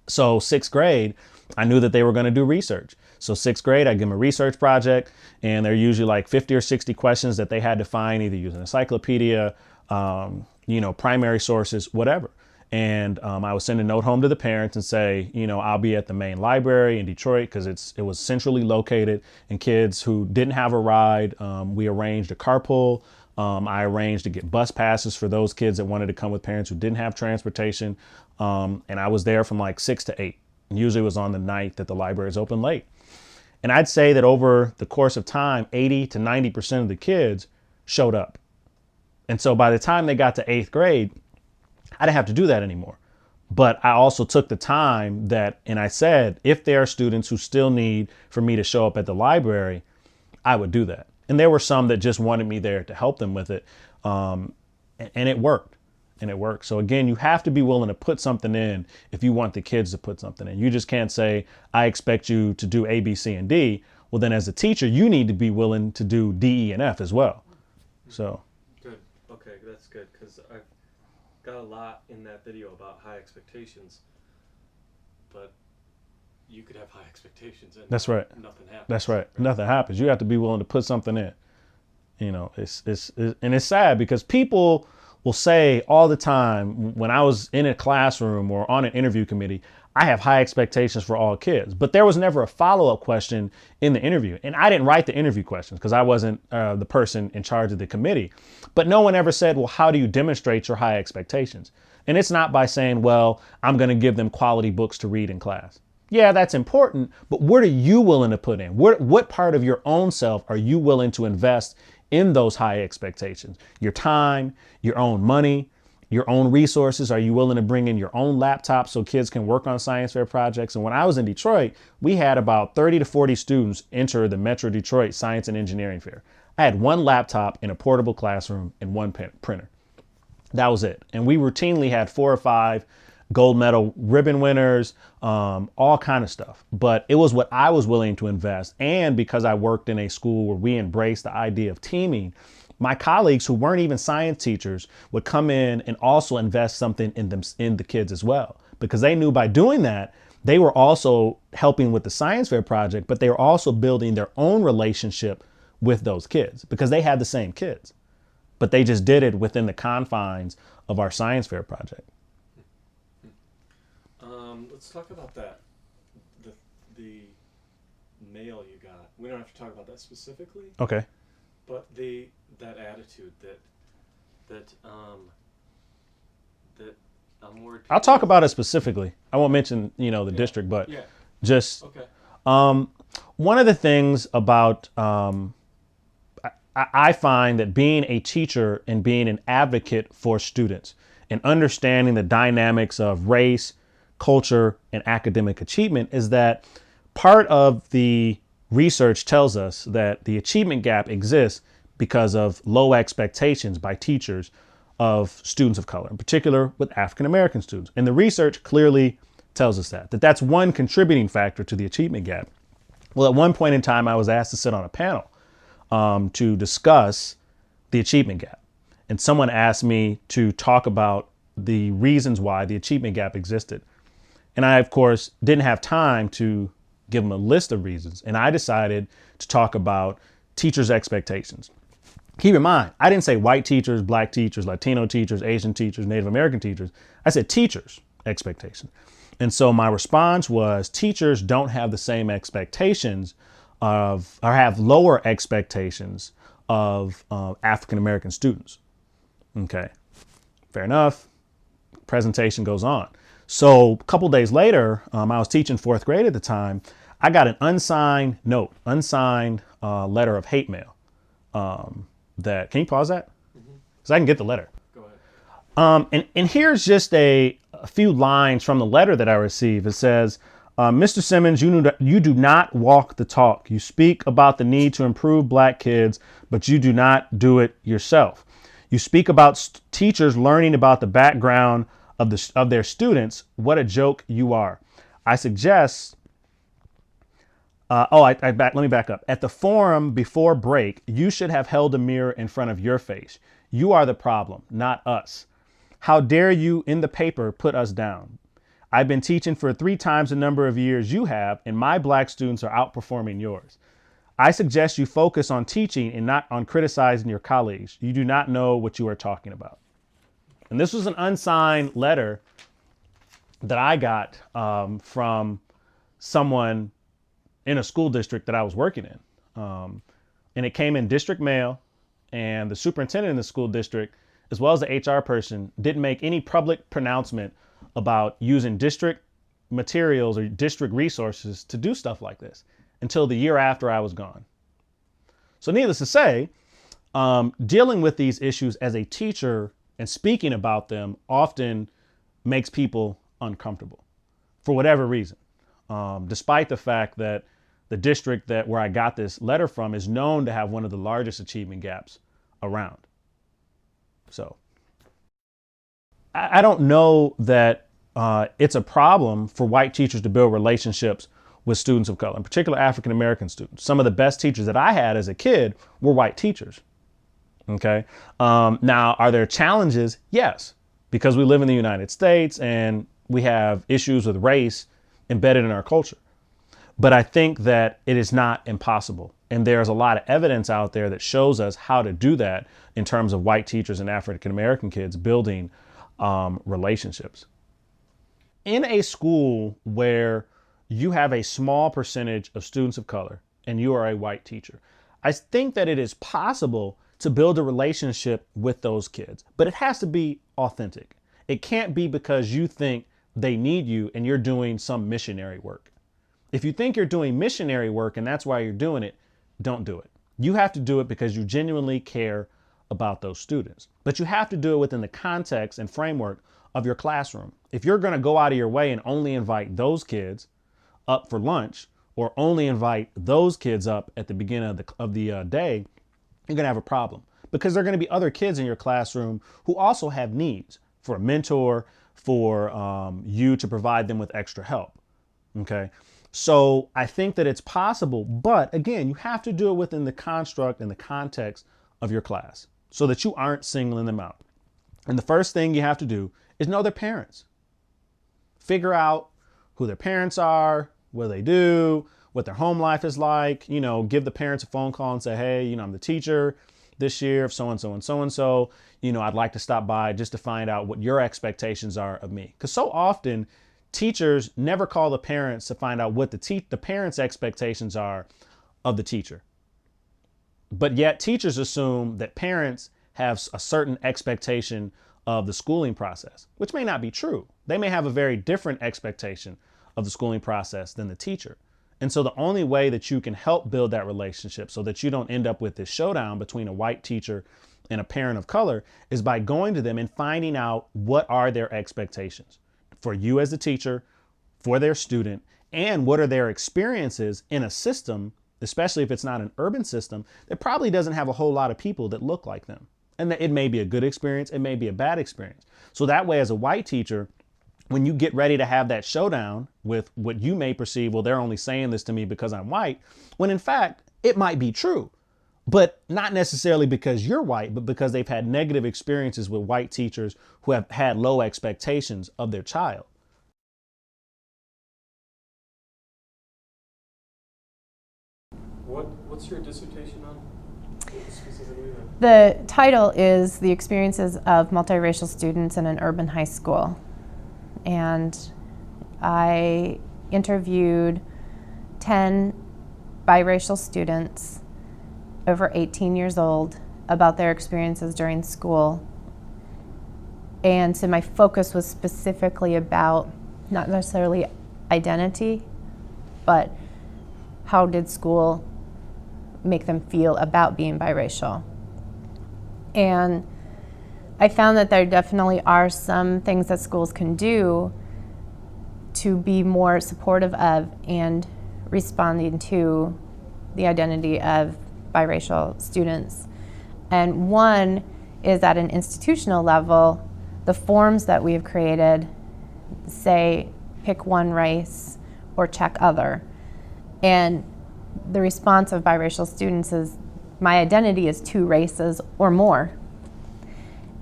So 6th grade, I knew that they were going to do research. So 6th grade, I give them a research project, and they're usually like 50 or 60 questions that they had to find, either using encyclopedia, primary sources, whatever. And I would send a note home to the parents and say, I'll be at the main library in Detroit because it was centrally located, and kids who didn't have a ride, we arranged a carpool. I arranged to get bus passes for those kids that wanted to come with parents who didn't have transportation. And I was there from like 6 to 8. And usually it was on the night that the library is open late. And I'd say that over the course of time, 80 to 90% of the kids showed up. And so by the time they got to 8th grade, I didn't have to do that anymore. But I also took the time and I said, if there are students who still need for me to show up at the library, I would do that. And there were some that just wanted me there to help them with it. And it worked. And it worked. So again, you have to be willing to put something in if you want the kids to put something in. You just can't say, I expect you to do A, B, C, and D. Well, then as a teacher, you need to be willing to do D, E, and F as well. So. Good. Okay, that's good, because I've got a lot in that video about high expectations, but you could have high expectations and that's right. Nothing happens. That's right. Nothing happens. You have to be willing to put something in. It's sad because people will say all the time when I was in a classroom or on an interview committee, I have high expectations for all kids, but there was never a follow-up question in the interview. And I didn't write the interview questions because I wasn't the person in charge of the committee. But no one ever said, well, how do you demonstrate your high expectations? And it's not by saying, well, I'm going to give them quality books to read in class. Yeah, that's important, but what are you willing to put in? What part of your own self are you willing to invest in those high expectations? Your time, your own money, your own resources. Are you willing to bring in your own laptop so kids can work on science fair projects? And when I was in Detroit, we had about 30 to 40 students enter the Metro Detroit Science and Engineering Fair. I had one laptop in a portable classroom and one printer. That was it. And we routinely had 4 or 5 gold medal ribbon winners, all kind of stuff. But it was what I was willing to invest. And because I worked in a school where we embraced the idea of teaming, my colleagues who weren't even science teachers would come in and also invest something in the kids as well, because they knew by doing that, they were also helping with the science fair project, but they were also building their own relationship with those kids because they had the same kids, but they just did it within the confines of our science fair project. Let's talk about that. The mail you got. We don't have to talk about that specifically. Okay. But that attitude that I'm worried. I'll talk about it specifically. I won't mention the district, but just okay. One of the things about I find that being a teacher and being an advocate for students and understanding the dynamics of race, culture, and academic achievement is that part of the research tells us that the achievement gap exists because of low expectations by teachers of students of color, in particular with African American students. And the research clearly tells us that that's one contributing factor to the achievement gap. Well, at one point in time, I was asked to sit on a panel to discuss the achievement gap. And someone asked me to talk about the reasons why the achievement gap existed. And I, of course, didn't have time to give them a list of reasons. And I decided to talk about teachers' expectations. Keep in mind, I didn't say white teachers, black teachers, Latino teachers, Asian teachers, Native American teachers. I said teachers' expectations. And so my response was teachers don't have the same expectations of, or have lower expectations of African American students. Okay, fair enough. Presentation goes on. So a couple days later, I was teaching fourth grade at the time. I got an unsigned note, letter of hate mail. That, can you pause that? Because I can get the letter. Go ahead. And here's just a few lines from the letter that I received. It says, Mr. Simmons, you do not walk the talk. You speak about the need to improve black kids, but you do not do it yourself. You speak about teachers learning about the background of their students. What a joke you are. I suggest, let me back up. At the forum before break, you should have held a mirror in front of your face. You are the problem, not us. How dare you in the paper put us down? I've been teaching for 3 times the number of years you have, and my black students are outperforming yours. I suggest you focus on teaching and not on criticizing your colleagues. You do not know what you are talking about. And this was an unsigned letter that I got from someone in a school district that I was working in. And it came in district mail, and the superintendent in the school district, as well as the HR person, didn't make any public pronouncement about using district materials or district resources to do stuff like this until the year after I was gone. So needless to say, dealing with these issues as a teacher and speaking about them often makes people uncomfortable for whatever reason, despite the fact that the district where I got this letter from is known to have one of the largest achievement gaps around. So I don't know that it's a problem for white teachers to build relationships with students of color, in particular African American students. Some of the best teachers that I had as a kid were white teachers. Okay. Now, are there challenges? Yes, because we live in the United States and we have issues with race embedded in our culture. But I think that it is not impossible. And there's a lot of evidence out there that shows us how to do that in terms of white teachers and African American kids building relationships. In a school where you have a small percentage of students of color and you are a white teacher, I think that it is possible to build a relationship with those kids, but it has to be authentic. It can't be because you think they need you and you're doing some missionary work. If you think you're doing missionary work and that's why you're doing it, don't do it. You have to do it because you genuinely care about those students, but you have to do it within the context and framework of your classroom. If you're going to go out of your way and only invite those kids up for lunch or only invite those kids up at the beginning of the day, you're going to have a problem because there are going to be other kids in your classroom who also have needs for a mentor, for you to provide them with extra help. Okay. So I think that it's possible, but again, you have to do it within the construct and the context of your class so that you aren't singling them out. And the first thing you have to do is know their parents. Figure out who their parents are, what they do, what their home life is like, give the parents a phone call and say, hey, I'm the teacher this year of so-and-so and so-and-so, I'd like to stop by just to find out what your expectations are of me. Because so often teachers never call the parents to find out what the parents' expectations are of the teacher. But yet teachers assume that parents have a certain expectation of the schooling process, which may not be true. They may have a very different expectation of the schooling process than the teacher. And so the only way that you can help build that relationship so that you don't end up with this showdown between a white teacher and a parent of color is by going to them and finding out what are their expectations for you as a teacher, for their student, and what are their experiences in a system, especially if it's not an urban system, that probably doesn't have a whole lot of people that look like them. And it may be a good experience, it may be a bad experience. So that way, as a white teacher, when you get ready to have that showdown with what you may perceive, well, they're only saying this to me because I'm white, when in fact, it might be true. But not necessarily because you're white, but because they've had negative experiences with white teachers who have had low expectations of their child. What's your dissertation on? Specifically? The title is The Experiences of Multiracial Students in an Urban High School. And I interviewed 10 biracial students over 18 years old about their experiences during school. And so my focus was specifically about not necessarily identity, but how did school make them feel about being biracial. And I found that there definitely are some things that schools can do to be more supportive of and responding to the identity of biracial students. And one is at an institutional level, the forms that we have created say pick one race or check other. And the response of biracial students is, my identity is two races or more.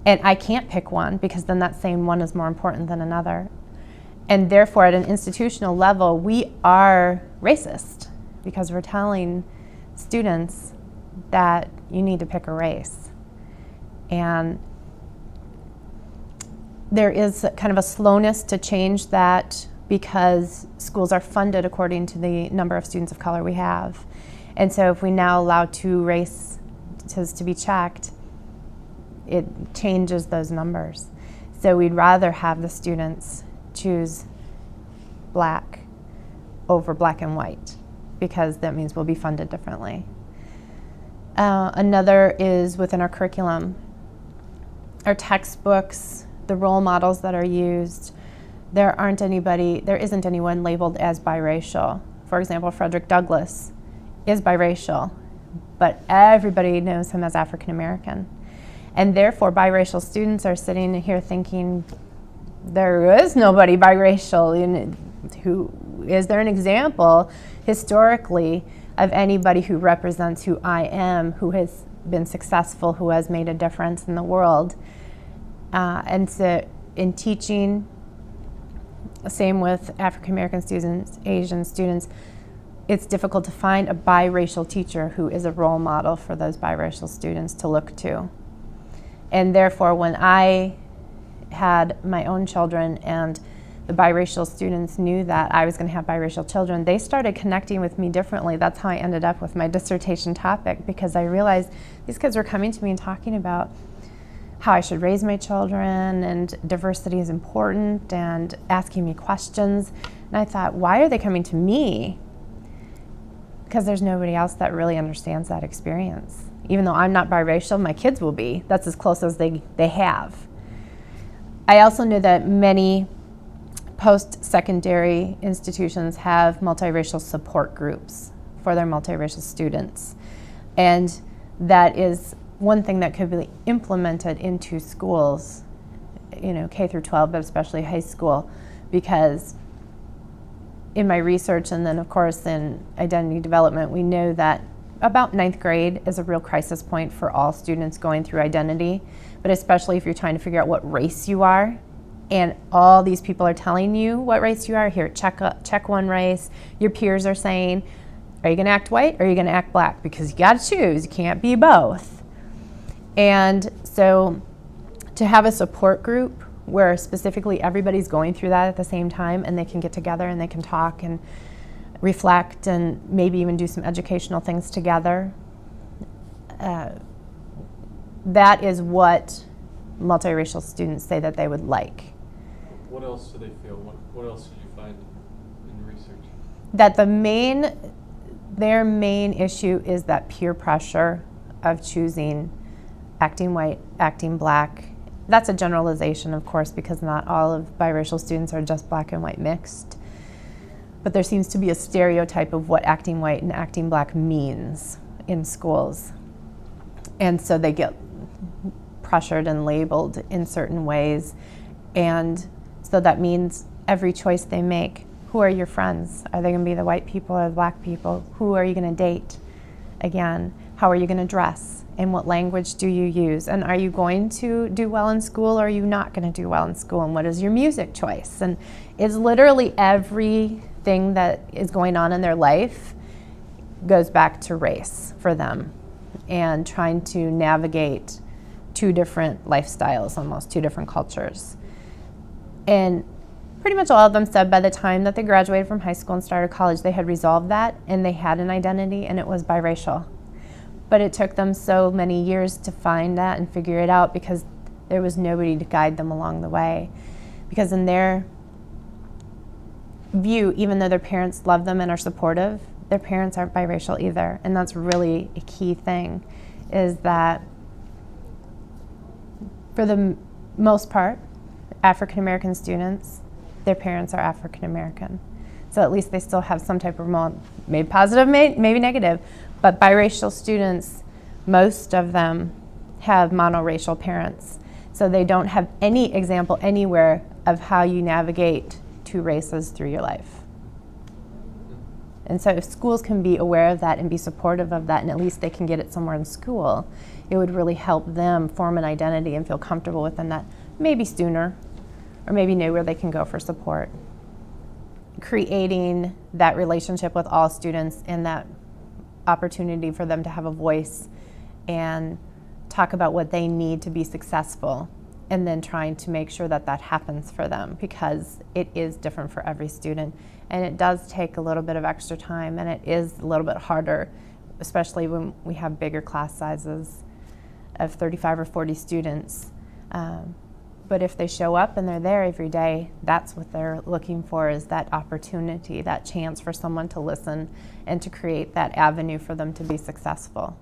And I can't pick one because then that's saying one is more important than another. And therefore, at an institutional level, we are racist because we're telling students that you need to pick a race. And there is kind of a slowness to change that because schools are funded according to the number of students of color we have. And so if we now allow two races to be checked, it changes those numbers. So we'd rather have the students choose black over black and white because that means we'll be funded differently. Another is within our curriculum. Our textbooks, the role models that are used, there isn't anyone labeled as biracial. For example, Frederick Douglass is biracial, but everybody knows him as African American. And therefore, biracial students are sitting here thinking, there is nobody biracial. Is there an example historically of anybody who represents who I am, who has been successful, who has made a difference in the world? And so in teaching, same with African American students, Asian students, it's difficult to find a biracial teacher who is a role model for those biracial students to look to. And therefore, when I had my own children and the biracial students knew that I was going to have biracial children, they started connecting with me differently. That's how I ended up with my dissertation topic, because I realized these kids were coming to me and talking about how I should raise my children and diversity is important and asking me questions. And I thought, why are they coming to me? Because there's nobody else that really understands that experience. Even though I'm not biracial, my kids will be. That's as close as they have. I also knew that many post-secondary institutions have multiracial support groups for their multiracial students. And that is one thing that could be implemented into schools, K through 12, but especially high school, because in my research and then of course in identity development, we know that about 9th grade is a real crisis point for all students going through identity, but especially if you're trying to figure out what race you are, and all these people are telling you what race you are. Here, check one race. Your peers are saying, are you gonna act white or are you gonna act black? Because you gotta choose, you can't be both. And so to have a support group where specifically everybody's going through that at the same time and they can get together and they can talk and reflect and maybe even do some educational things together, that is what multiracial students say that they would like. What else do they feel? What else did you find in your research? That their main issue is that peer pressure of choosing acting white, acting black. That's a generalization, of course, because not all of biracial students are just black and white mixed. But there seems to be a stereotype of what acting white and acting black means in schools. And so they get pressured and labeled in certain ways. And so that means every choice they make, who are your friends? Are they going to be the white people or the black people? Who are you going to date? Again, how are you going to dress? And what language do you use? And are you going to do well in school, or are you not going to do well in school? And what is your music choice? And it's literally everything that is going on in their life goes back to race for them, and trying to navigate two different lifestyles, almost two different cultures. And pretty much all of them said by the time that they graduated from high school and started college, they had resolved that and they had an identity, and it was biracial. But it took them so many years to find that and figure it out, because there was nobody to guide them along the way. Because in their view, even though their parents love them and are supportive, their parents aren't biracial either. And that's really a key thing, is that for the most part, African American students, their parents are African American. So at least they still have some type of, maybe positive, maybe negative, but biracial students, most of them have monoracial parents. So they don't have any example anywhere of how you navigate two races through your life. And so if schools can be aware of that and be supportive of that, and at least they can get it somewhere in school, it would really help them form an identity and feel comfortable within that, maybe sooner, or maybe know where they can go for support. Creating that relationship with all students and that opportunity for them to have a voice and talk about what they need to be successful, and then trying to make sure that that happens for them, because it is different for every student, and it does take a little bit of extra time, and it is a little bit harder, especially when we have bigger class sizes of 35 or 40 students. But if they show up and they're there every day, that's what they're looking for, is that opportunity, that chance for someone to listen and to create that avenue for them to be successful.